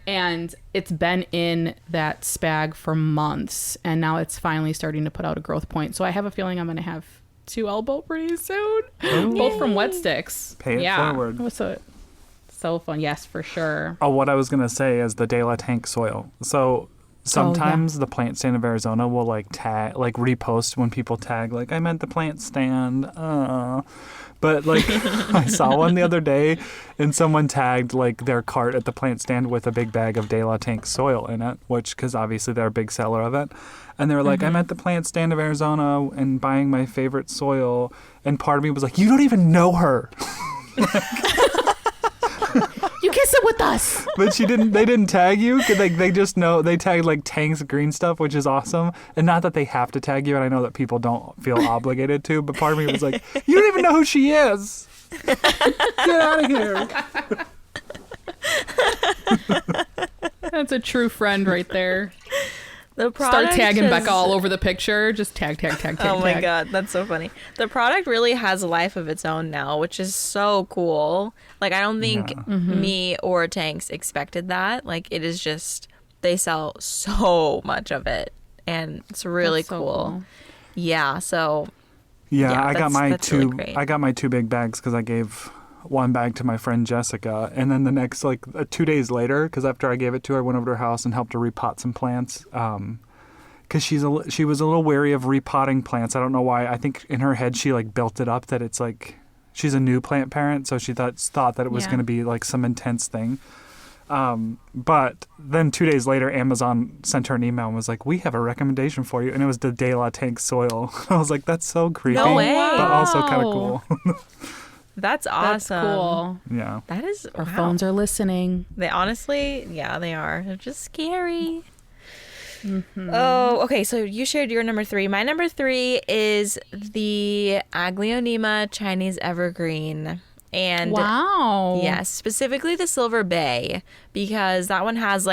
And it's been in that spag for months. And now it's finally starting to put out a growth point. So I have a feeling I'm going to have 2 elbow pretty soon. Both from wet sticks. Pay it forward. It was so fun. Yes, for sure. Oh, what I was going to say is the De La Tank soil. So sometimes the plant stand of Arizona will like tag, like repost when people tag, like, I meant the plant stand. But like I saw one the other day and someone tagged like their cart at the plant stand with a big bag of De La Tank soil in it, which, because obviously they're a big seller of it. And they were like, I'm at the plant stand of Arizona and buying my favorite soil. And part of me was like, you don't even know her. You guys visit with us. But they didn't tag you. 'Cause, like, they just know, they tagged like Tank's green stuff, which is awesome. And not that they have to tag you, and I know that people don't feel obligated to, but part of me was like, you don't even know who she is. Get out of here. That's a true friend right there. The Start product tagging is- Becca all over the picture. Just tag. Oh my god, that's so funny. The product really has a life of its own now, which is so cool. Like, I don't think me or Tanks expected that. Like, it is just, they sell so much of it, and it's really That's so cool. Yeah, so Yeah, I got my that's really two. great. I got my 2 big bags because I gave one bag to my friend Jessica, and then the next 2 days later, because after I gave it to her, I went over to her house and helped her repot some plants. Because she was a little wary of repotting plants. I don't know why. I think in her head she built it up that it's she's a new plant parent, so she thought that it was going to be some intense thing. But then 2 days later, Amazon sent her an email and was like, "We have a recommendation for you," and it was the De La Tank soil. I was like, "That's so creepy, No way. but also kind of Wow. cool." that's awesome. That's cool. Yeah. That is, Our wow. phones are listening. They honestly, yeah, they are. They're just scary. Oh, okay. So you shared your number 3. My number 3 is the Aglaonema Chinese Evergreen. And Wow. yes, specifically the Silver Bay, because that one has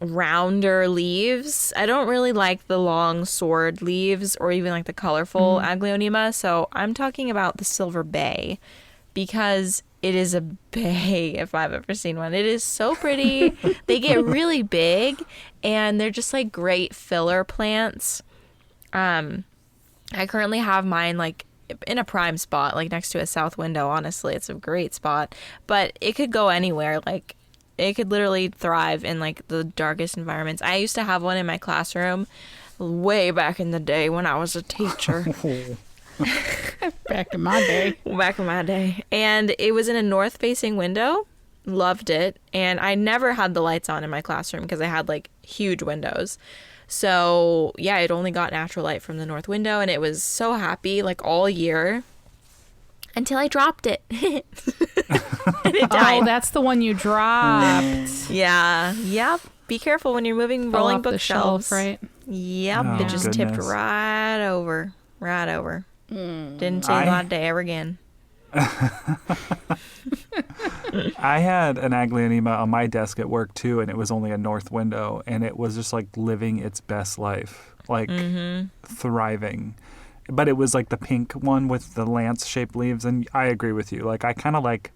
rounder leaves. I don't really like the long sword leaves or even the colorful Aglaonema. So I'm talking about the Silver Bay because it is a bay if I've ever seen one. It is so pretty. They get really big and they're just great filler plants. I currently have mine in a prime spot, next to a south window. Honestly, it's a great spot, but it could go anywhere. It could literally thrive in the darkest environments. I used to have one in my classroom way back in the day when I was a teacher. Back in my day. Back in my day. And it was in a north facing window. Loved it. And I never had the lights on in my classroom because I had huge windows. So yeah, it only got natural light from the north window, and it was so happy all year until I dropped it. And it died. Oh, that's the one you dropped. Yeah. Yep. Be careful when you're moving Fell rolling off the bookshelves. shelf, right? Yep. Oh, It just tipped goodness. right over. Right over. Didn't see that day ever again. I had an Aglaonema on my desk at work too, and it was only a north window, and it was just living its best life, thriving. But it was the pink one with the lance-shaped leaves, and I agree with you. I kind of like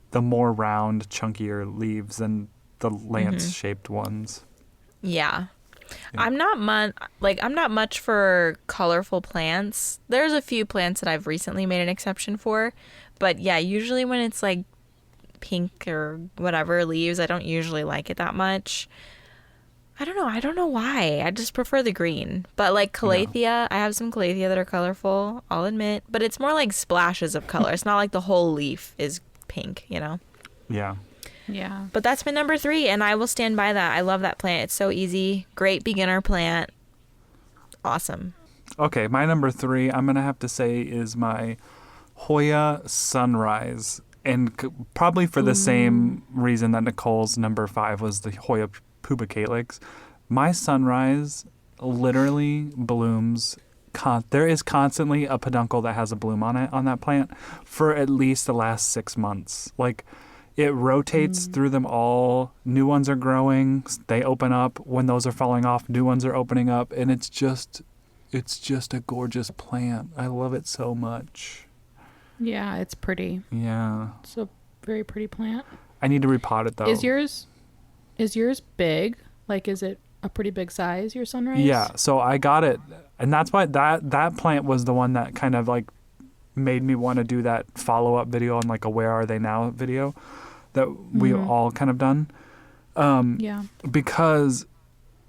the more round, chunkier leaves than the lance-shaped ones. Yeah. I'm not much for colorful plants. There's a few plants that I've recently made an exception for, but yeah, usually when it's pink or whatever leaves, I don't usually like it that much. I don't know why. I just prefer the green. But calathea, I have some calathea that are colorful, I'll admit, but it's more splashes of color. It's not the whole leaf is pink, Yeah. Yeah. But that's my number 3, and I will stand by that. I love that plant. It's so easy. Great beginner plant. Awesome. Okay, my number 3, I'm going to have to say, is my Hoya Sunrise. And probably for the same reason that Nicole's number 5 was the Hoya pubicalyx. My Sunrise literally blooms. There is constantly a peduncle that has a bloom on it, on that plant, for at least the last 6 months. It rotates through them all. New ones are growing. They open up. When those are falling off, new ones are opening up. And it's just a gorgeous plant. I love it so much. Yeah, it's pretty. Yeah. It's a very pretty plant. I need to repot it, though. Is yours big? Is it a pretty big size, your Sunrise? Yeah. So I got it. And that's why that plant was the one that kind of made me want to do that follow-up video on a Where Are They Now video that we all kind of done. Yeah. Because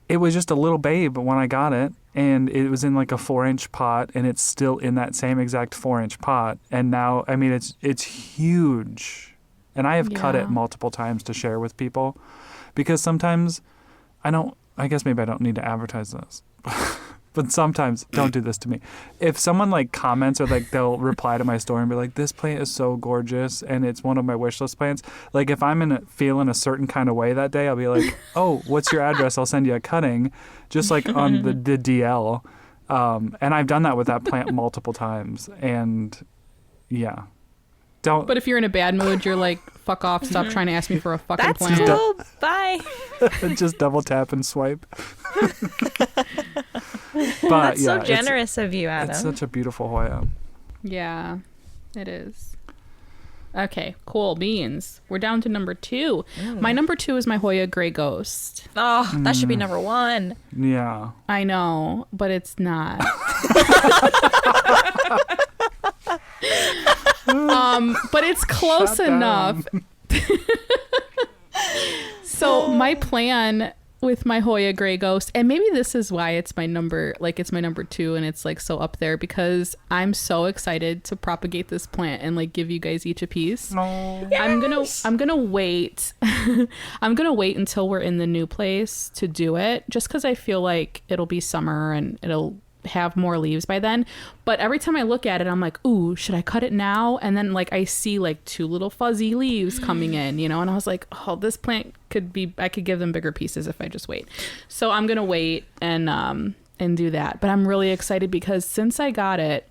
it was just a little babe when I got it, and it was in a 4-inch pot, and it's still in that same exact 4-inch pot. And now, I mean, it's huge. And I have cut it multiple times to share with people, because sometimes I guess maybe I don't need to advertise this. But sometimes, don't do this to me. If someone like comments or like they'll reply to my story and be like, "This plant is so gorgeous and it's one of my wish list plants." Like if I'm feeling a certain kind of way that day, I'll be like, "Oh, what's your address? I'll send you a cutting," just like on the DL. And I've done that with that plant multiple times. And yeah, don't. But if you're in a bad mood, you're like, "Fuck off! Stop trying to ask me for a fucking That's plant." cool. Bye. Just double tap and swipe. But That's yeah, so generous of you, Adam. It's such a beautiful Hoya. Yeah, it is. Okay, cool beans. We're down to number 2. My number 2 is my Hoya Gray Ghost. Oh, that should be number 1. Yeah. I know, but it's not. But it's close enough. So my plan with my Hoya Gray Ghost, and maybe this is why it's my number 2 and it's like so up there, because I'm so excited to propagate this plant and like give you guys each a piece. No. Yes. I'm gonna wait. I'm gonna wait until we're in the new place to do it, just because I feel like it'll be summer and it'll have more leaves by then. But every time I look at it, I'm like, ooh, should I cut it now? And then like I see like 2 little fuzzy leaves coming in, you know, and I was like, oh, this plant I could give them bigger pieces if I just wait. So I'm gonna wait and do that. But I'm really excited because since I got it,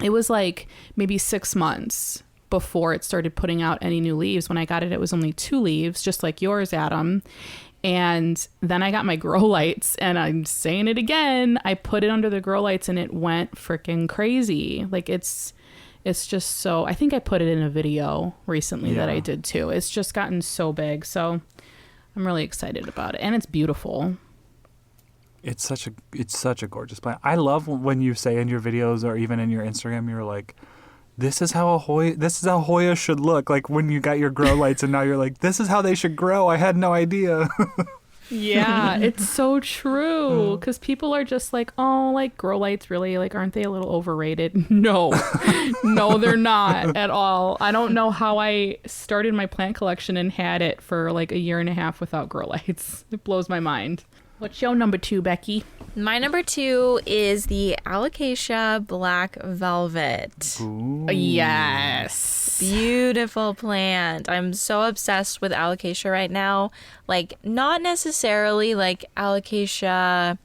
it was like maybe 6 months before it started putting out any new leaves. When I got it, it was only 2 leaves, just like yours, Adam. And then I got my grow lights, and I'm saying it again, I put it under the grow lights and it went freaking crazy. Like it's just so, I think I put it in a video recently that I did too. It's just gotten so big. So I'm really excited about it, and it's beautiful. It's such a gorgeous plant. I love when you say in your videos or even in your Instagram, you're like, this is how Hoya should look. Like when you got your grow lights and now you're like, this is how they should grow. I had no idea. Yeah, it's so true. Because people are just like, oh, like grow lights, really? Like, aren't they a little overrated? No, no, they're not at all. I don't know how I started my plant collection and had it for like 1.5 years without grow lights. It blows my mind. What's your number 2, Becky? My number 2 is the Alocasia Black Velvet. Ooh. Yes. Beautiful plant. I'm so obsessed with Alocasia right now. Like, not necessarily like Alocasia.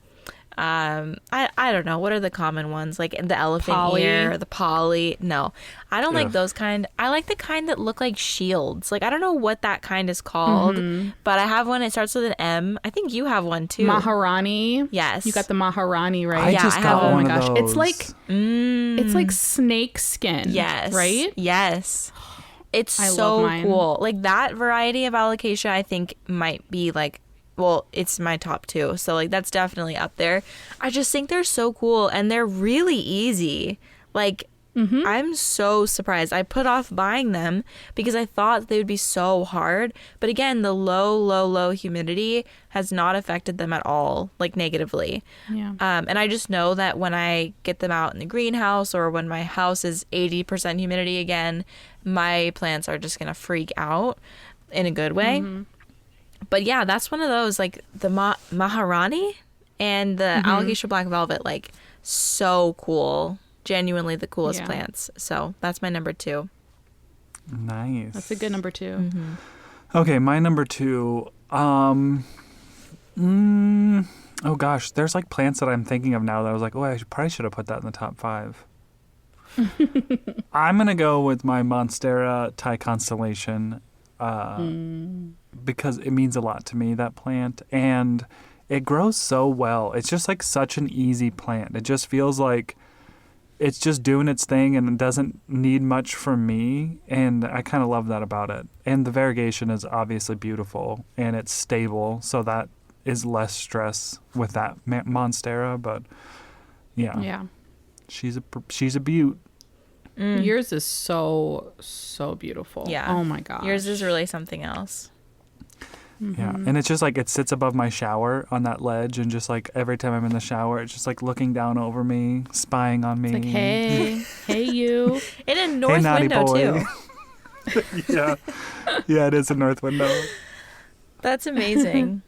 I don't know. What are the common ones? Like the elephant ear, the poly. No, I don't like those kind. I like the kind that look like shields. Like, I don't know what that kind is called, but I have one. It starts with an M. I think you have one too. Maharani. Yes. You got the Maharani, right? I just got Oh my one gosh. of It's those. it's like snake skin. Yes. Right? Yes. It's I so love mine. cool. Like, that variety of Alocasia, I think might be like, well, it's my top 2. So like that's definitely up there. I just think they're so cool and they're really easy. Like, I'm so surprised. I put off buying them because I thought they would be so hard. But again, the low humidity has not affected them at all, like negatively. Yeah. And I just know that when I get them out in the greenhouse or when my house is 80% humidity again, my plants are just going to freak out in a good way. But yeah, that's one of those, like the Maharani and the Alocasia Black Velvet, like so cool. Genuinely the coolest plants. So that's my number 2. Nice. That's a good number 2. Okay, my number 2. Oh gosh, there's like plants that I'm thinking of now that I was like, oh, I probably should have put that in the top 5. I'm gonna go with my Monstera Thai Constellation because it means a lot to me, that plant, and it grows so well. It's just like such an easy plant. It just feels like it's just doing its thing and it doesn't need much from me, and I kind of love that about it. And the variegation is obviously beautiful and it's stable, so that is less stress with that Monstera. But yeah, she's a beaut. Yours is so beautiful. Yeah. Oh my gosh. Yours is really something else. Yeah, and it's just like it sits above my shower on that ledge, and just like every time I'm in the shower, it's just like looking down over me, spying on me. It's like, hey you. In a north naughty window boy. too. Yeah, it is a north window. That's amazing.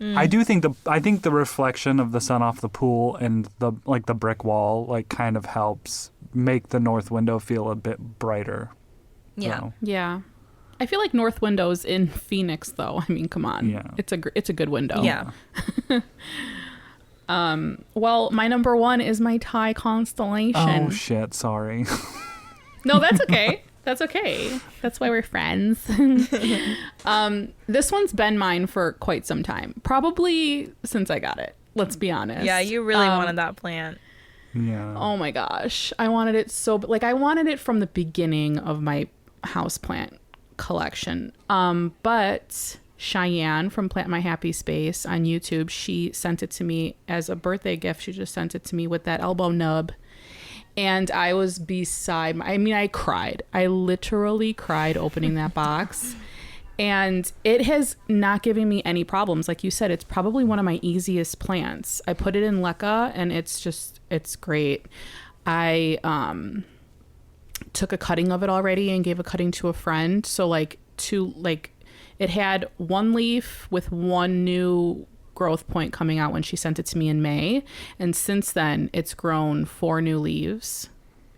I do think the reflection of the sun off the pool and the brick wall like kind of helps make the north window feel a bit brighter. Yeah. So, Yeah. I feel like north windows in Phoenix, though. I mean, come on. Yeah. It's a good window. Yeah. Well, my number one is my Thai constellation. oh shit! Sorry. No, that's okay. That's okay. That's why we're friends. This one's been mine for quite some time. Probably since I got it. Let's be honest. Yeah, you really wanted that plant. Yeah. Oh my gosh. I wanted it so like I wanted it from the beginning of my houseplant collection. But Cheyenne from Plant My Happy Space on YouTube, she sent it to me as a birthday gift. She just sent it to me with that elbow nub. And I was I cried. I literally cried opening that box. And it has not given me any problems. Like you said, it's probably one of my easiest plants. I put it in leca and it's great. I took a cutting of it already and gave a cutting to a friend. So it had one leaf with one new growth point coming out when she sent it to me in May. And since then, it's grown 4 new leaves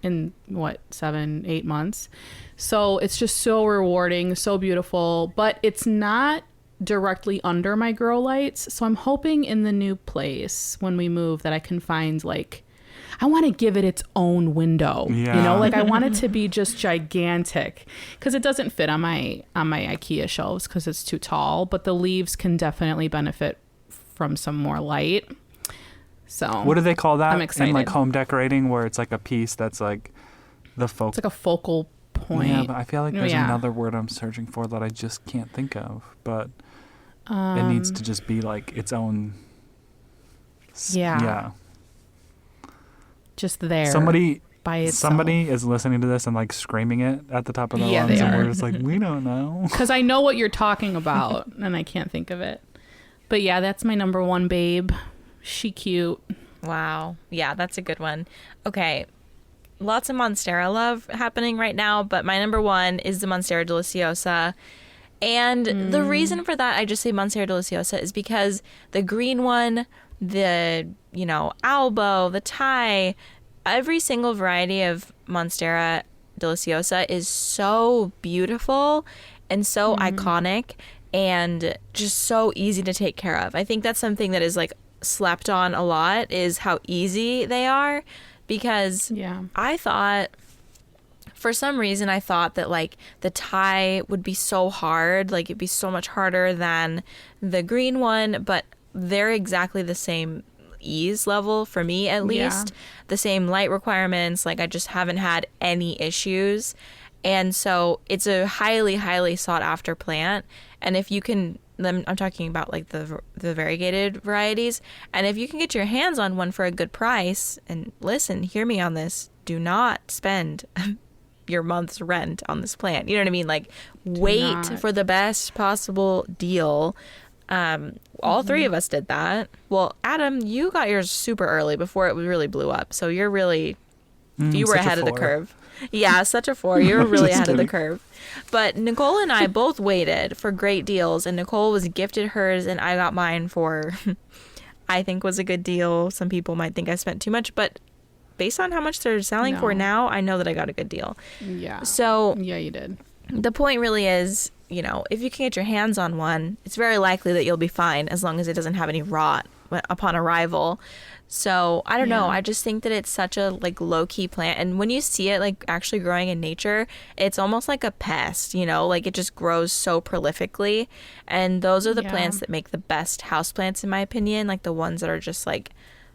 in 7-8 months. So it's just so rewarding, so beautiful, but it's not directly under my grow lights. So I'm hoping in the new place when we move that I can find I want to give it its own window. Yeah. I want it to be just gigantic because it doesn't fit on my IKEA shelves because it's too tall, but the leaves can definitely benefit from some more light. So what do they call that I'm excited. in home decorating where it's like a piece that's the focal? It's like a focal point. Yeah, but I feel like there's Yeah. another word I'm searching for that I just can't think of. But it needs to just be its own. Yeah. Yeah. Just there. Somebody by itself. Somebody is listening to this and screaming it at the top of their Yeah, lungs, they and are. we're just we don't know. Because I know what you're talking about, and I can't think of it. But yeah, that's my number one babe. She cute. Wow. Yeah, that's a good one. Okay. Lots of Monstera love happening right now, but my number one is the Monstera deliciosa. And the reason for that, I just say Monstera deliciosa, is because the green one, the, Albo, the Thai, every single variety of Monstera deliciosa is so beautiful and so iconic and just so easy to take care of. I think that's something that is slept on a lot, is how easy they are, because Yeah. for some reason I thought that the Thai would be so hard, it'd be so much harder than the green one, but they're exactly the same ease level for me, at least. The same light requirements. I just haven't had any issues. And so it's a highly, highly sought after plant. And if you can, I'm talking about the variegated varieties. And if you can get your hands on one for a good price, and listen, hear me on this, do not spend your month's rent on this plant. You know what I mean? Wait not. for the best possible deal. All three of us did that. Well, Adam, you got yours super early before it really blew up. So you're really, you were such a ahead of the 4. curve. Yeah, such a 4. You were really Just ahead of the kidding. curve. But Nicole and I both waited for great deals, and Nicole was gifted hers and I got mine for, I think was a good deal. Some people might think I spent too much, but based on how much they're selling for No. now, I know that I got a good deal. Yeah. So Yeah, you did. the point really is, if you can get your hands on one, it's very likely that you'll be fine as long as it doesn't have any rot upon arrival. So I don't know. Yeah. I just think that it's such a low key plant. And when you see it actually growing in nature, it's almost like a pest, it just grows so prolifically. And those are the Yeah. plants that make the best houseplants, in my opinion, the ones that are just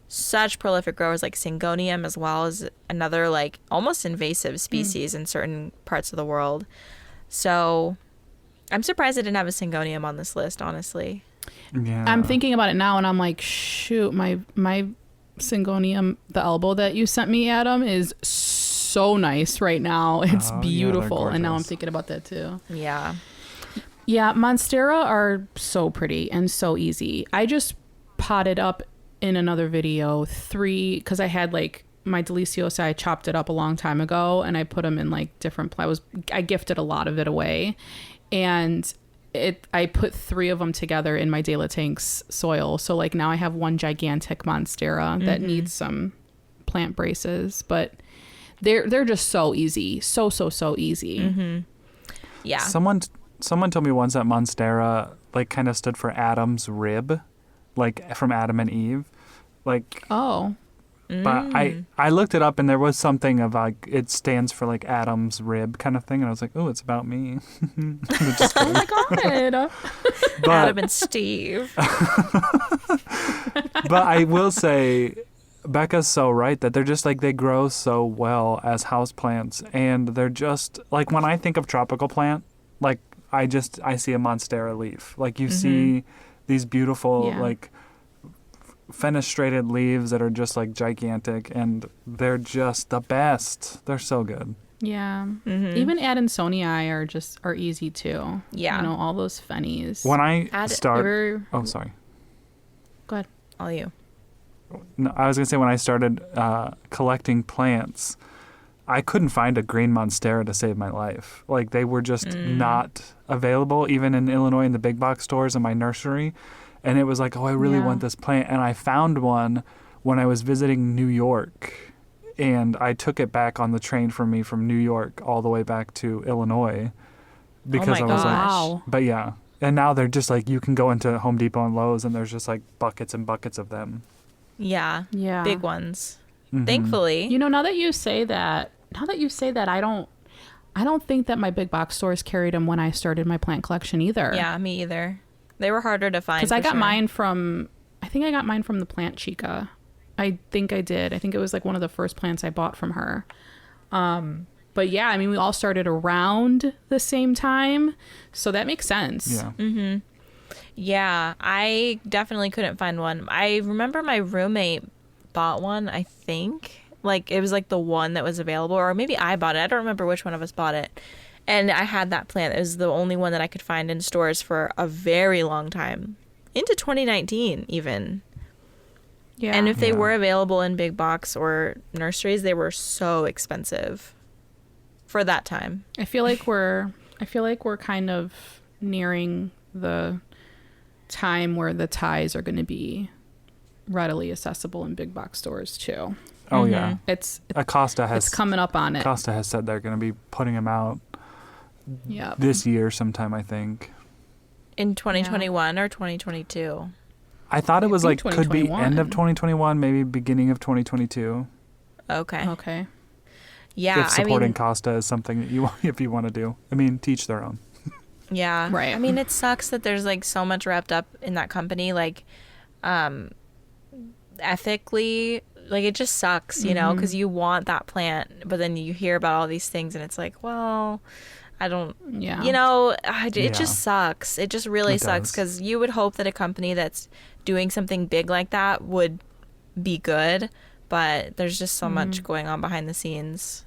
such prolific growers, like Syngonium, as well as another almost invasive species in certain parts of the world. So I'm surprised I didn't have a Syngonium on this list, honestly. Yeah. I'm thinking about it now, and I'm like, shoot, my Syngonium, the elbow that you sent me, Adam, is so nice right now. It's Oh, yeah, they're beautiful, and now I'm gorgeous. thinking about that too. Yeah. Yeah, Monstera are so pretty and so easy. I just potted up in another video 3 because I had my Deliciosa. I chopped it up a long time ago, and I put them in different. I gifted a lot of it away, and I put 3 of them together in my De La Tank's soil. So like now I have one gigantic Monstera that needs some plant braces, but they're just so easy. So easy. Yeah. Someone told me once that Monstera like kind of stood for Adam's rib, like from Adam and Eve. Like Oh. But I looked it up and there was something of like it stands for like Adam's rib kind of thing, and I was like, oh, it's about me. Just Oh my god. but, Adam and Steve. but I will say, Becca's so right that they're just like they grow so well as houseplants, and they're just like when I think of tropical plant, like I see a Monstera leaf. Like you see these beautiful like fenestrated leaves that are just like gigantic, and they're just the best. They're so good. Yeah. Even Adansonii are easy too. Yeah. You know, all those fennies. When I You're- oh sorry. Go ahead. All you. No, I was gonna say when I started collecting plants, I couldn't find a green Monstera to save my life. Like they were just not available, even in Illinois in the big box stores in my nursery. And it was like, oh, I really want this plant. And I found one when I was visiting New York. And I took it back on the train for me from New York all the way back to Illinois. Because I was like, Wow. but yeah. And now they're just like, you can go into Home Depot and Lowe's and there's just like buckets and buckets of them. Yeah. Yeah. Big ones. Thankfully. You know, now that you say that, I don't think that my big box stores carried them when I started my plant collection either. Yeah, me either. They were harder to find. Because I for got sure. mine from the Plant Chica. I think I did. I think it was like one of the first plants I bought from her. But yeah, I mean, we all started around the same time, so that makes sense. Yeah. Yeah, I definitely couldn't find one. I remember my roommate bought one, I think. Like, it was like the one that was available, or maybe I bought it. I don't remember which one of us bought it. And I had that plant. It was the only one that I could find in stores for a very long time. Into 2019, even. Yeah. And if they were available in big box or nurseries, they were so expensive for that time. I feel like we're kind of nearing the time where the ties are going to be readily accessible in big box stores too. Oh yeah. It's Acosta has coming up on it. Acosta has said they're going to be putting them out Yeah. this year sometime, I think. In 2021 or 2022. I thought it was think like could be end of 2021. 2021, maybe beginning of 2022. Okay. Okay. Yeah, if supporting I mean, Costa is something that you if you want to do. I mean, teach their own. yeah. Right. I mean, it sucks that there's like so much wrapped up in that company, like ethically. Like, it just sucks, you know, because you want that plant, but then you hear about all these things and it's like, well, I don't, Yeah. you know, it Yeah. just sucks. It just really It sucks does. because you would hope that a company that's doing something big like that would be good, but there's just so much going on behind the scenes.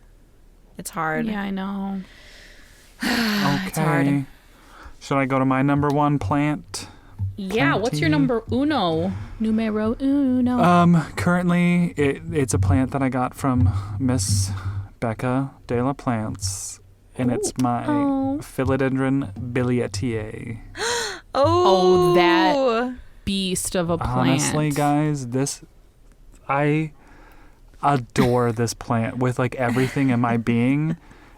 It's hard. Yeah, I know. Okay. hard. Should I go to my number one plant? Yeah, what's your Planty. number uno? Numero uno. Currently, it's a plant that I got from Miss Becca de la Plants, and it's my Philodendron bilietiae. Oh, that beast of a plant. Honestly, guys, I adore this plant with like everything in my being,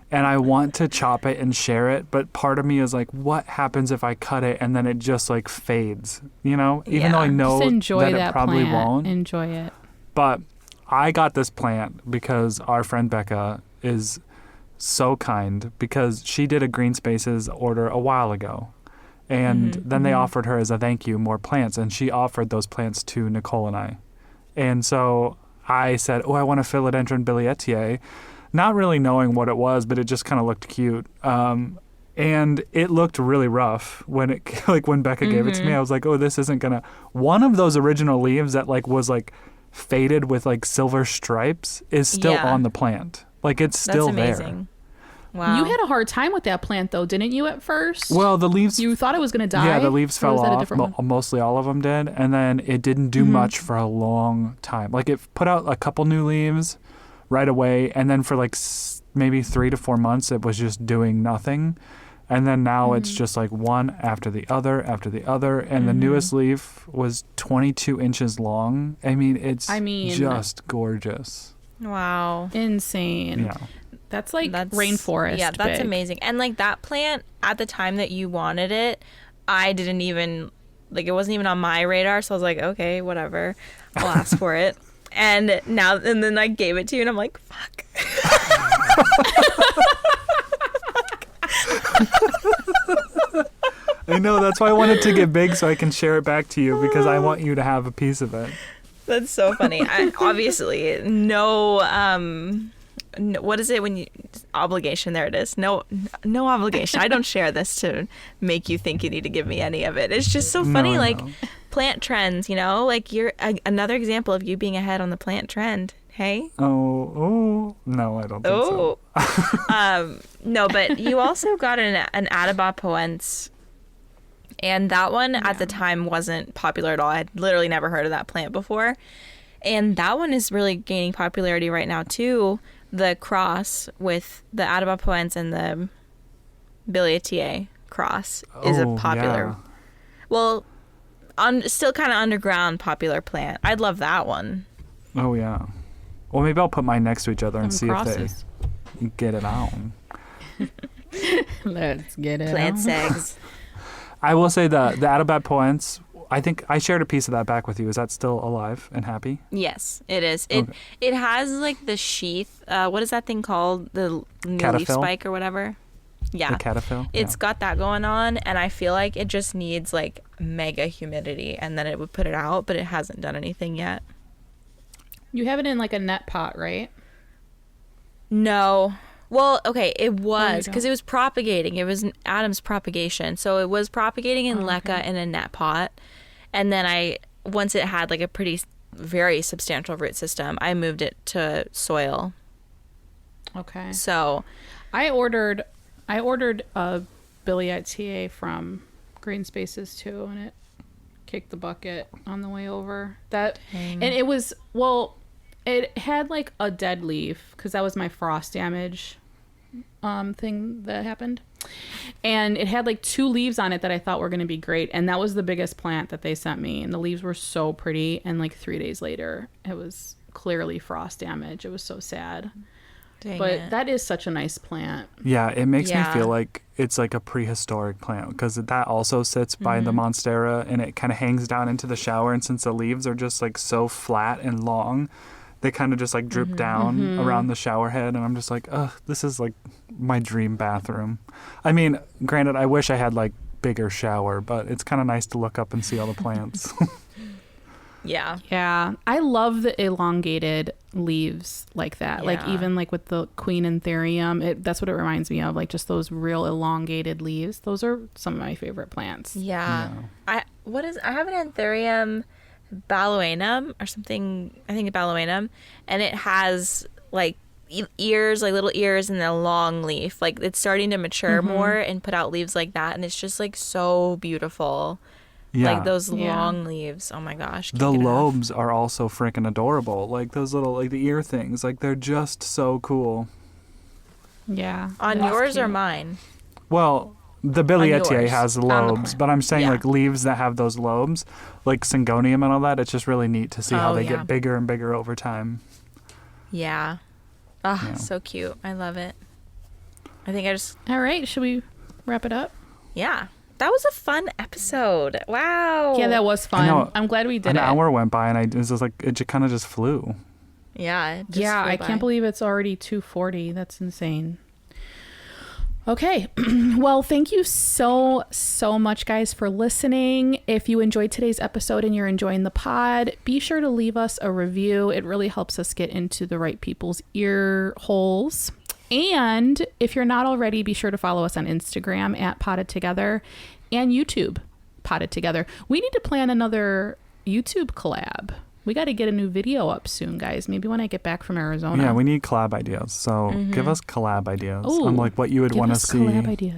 and I want to chop it and share it, but part of me is like, what happens if I cut it and then it just like fades, you know? Even though I Yeah. know Just enjoy that that it probably plant. won't. Enjoy it. But I got this plant because our friend Becca is so kind, because she did a Green Spaces order a while ago. And then they offered her as a thank you more plants, and she offered those plants to Nicole and I. And so I said, oh, I want a Philodendron bilietiae, not really knowing what it was, but it just kind of looked cute. And it looked really rough when it like when Becca gave it to me. I was like, oh, this isn't gonna. One of those original leaves that like was like faded with like silver stripes is still Yeah. on the plant. Like it's still That's there. amazing. Wow. You had a hard time with that plant, though, didn't you, at first? Well, the leaves. You thought it was going to die? Yeah, the leaves Or fell was that a off. different one? Mostly all of them did, and then it didn't do much for a long time. Like it put out a couple new leaves right away, and then for like maybe 3 to 4 months, it was just doing nothing. And then now it's just like one after the other after the other. And the newest leaf was 22 inches long. I mean, it's just gorgeous. Wow. Insane. Yeah. That's like rainforest. Yeah, that's big. amazing. And like that plant at the time that you wanted it, I didn't even, like, it wasn't even on my radar. So I was like, okay, whatever. I'll ask for it. And then I gave it to you and I'm like, fuck. I know, that's why I wanted to get big so I can share it back to you because I want you to have a piece of it. That's so funny. Obviously, no, what is it when you, obligation, there it is. No obligation. I don't share this to make you think you need to give me any of it. It's just so funny, plant trends, like you're another example of you being ahead on the plant trend. Hey? Oh, no, I don't think so. No, but you also got an Atabapoense. And that one at the time wasn't popular at all. I had literally never heard of that plant before. And that one is really gaining popularity right now too. The cross with the Atabapoense and the Biliaceae cross is a popular, well, still kind of underground popular plant. I'd love that one. Oh, yeah. Well, maybe I'll put mine next to each other and see if they get it on. Let's get it plant on. segs. I will say the Atabapoense, I think I shared a piece of that back with you. Is that still alive and happy? Yes, it is. Okay. It has like the sheath. What is that thing called? The new leaf spike or whatever. Yeah. The cataphyll? It's got that going on, and I feel like it just needs like mega humidity, and then it would put it out, but it hasn't done anything yet. You have it in like a net pot, right? No. Well, okay, it was because it was propagating. It was Adam's propagation. So it was propagating in LECA in a net pot. And then once it had like a very substantial root system, I moved it to soil. Okay. So I ordered a Biliaceae from Green Spaces too, and it kicked the bucket on the way over. And it was, it had like a dead leaf because that was my frost damage thing that happened, and it had like 2 leaves on it that I thought were going to be great, and that was the biggest plant that they sent me, and the leaves were so pretty, and like 3 days later it was clearly frost damage. It was so sad. That is such a nice plant. Yeah, it makes me feel like it's like a prehistoric plant because that also sits by the Monstera, and it kind of hangs down into the shower, and since the leaves are just like so flat and long, they kind of just like drip down around the shower head, and I'm just like, ugh, this is like my dream bathroom. I mean, granted, I wish I had like bigger shower, but it's kind of nice to look up and see all the plants. Yeah. I love the elongated leaves like that. Like even like with the Queen Anthurium, that's what it reminds me of. Like just those real elongated leaves. Those are some of my favorite plants. Yeah. I have an Anthurium Baloenum or something. I think Baloenum, and it has like ears, like little ears, and a long leaf. Like it's starting to mature more and put out leaves like that, and it's just like so beautiful. Yeah. Like those long leaves. Oh my gosh. The lobes are also freaking adorable. Like those little, like the ear things. Like they're just so cool. Yeah. On yours or mine? Well, the Biliaceae has lobes, but I'm saying like leaves that have those lobes, like Syngonium and all that. It's just really neat to see how they get bigger and bigger over time. Yeah. So cute. I love it. I think All right. Should we wrap it up? Yeah. That was a fun episode. Wow. Yeah, that was fun. I'm glad we did it. An hour went by, and it was just like it kind of just flew. Yeah. I can't believe it's already 2:40. That's insane. Okay. Well, thank you so much, guys, for listening. If you enjoyed today's episode and you're enjoying the pod, be sure to leave us a review. It really helps us get into the right people's ear holes. And if you're not already, be sure to follow us on Instagram at Potted Together and YouTube Potted Together. We need to plan another YouTube collab. We got to get a new video up soon, guys. Maybe when I get back from Arizona. Yeah, we need collab ideas. So give us collab ideas on like what you would want to see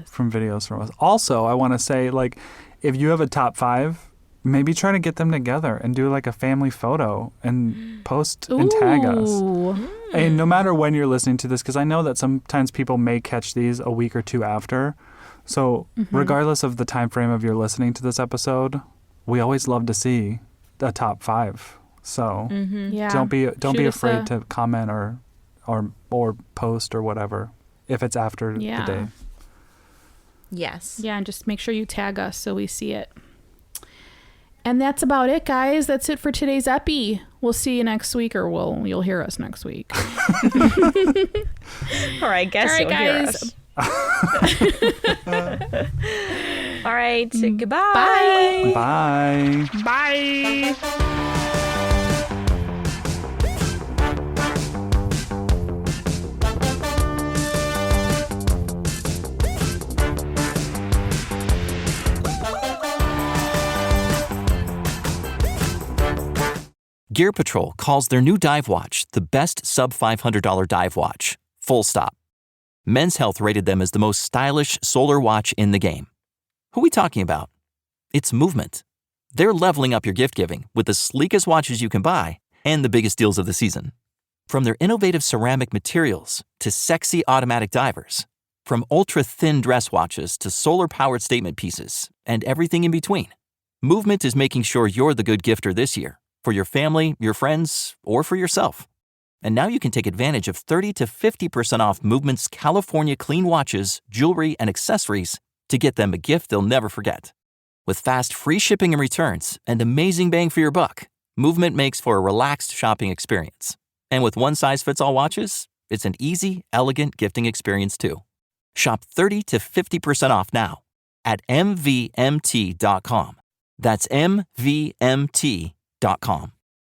from videos from us. Also, I want to say, like, if you have a top 5, maybe try to get them together and do like a family photo and post and tag us. And no matter when you're listening to this, because I know that sometimes people may catch these a week or 2 after. So regardless of the time frame of your listening to this episode, we always love to see a top 5. So Yeah. don't be Shoot us afraid a- to comment or post or whatever if it's after Yeah. the day. Yes. Yeah, and just make sure you tag us so we see it. And that's about it, guys. That's it for today's epi. We'll see you next week, or you'll hear us next week. Or I guess All right, you'll hear guys. us. All right. Bye. Goodbye. Bye. Bye. Gear Patrol calls their new dive watch the best sub-$500 dive watch. Full stop. Men's Health rated them as the most stylish solar watch in the game. Who are we talking about? It's Movement. They're leveling up your gift giving with the sleekest watches you can buy and the biggest deals of the season. From their innovative ceramic materials to sexy automatic divers, from ultra-thin dress watches to solar-powered statement pieces, and everything in between, Movement is making sure you're the good gifter this year for your family, your friends, or for yourself. And now you can take advantage of 30 to 50% off Movement's California clean watches, jewelry, and accessories to get them a gift they'll never forget. With fast, free shipping and returns and amazing bang for your buck, Movement makes for a relaxed shopping experience. And with one-size-fits-all watches, it's an easy, elegant gifting experience too. Shop 30 to 50% off now at MVMT.com. That's MVMT.com.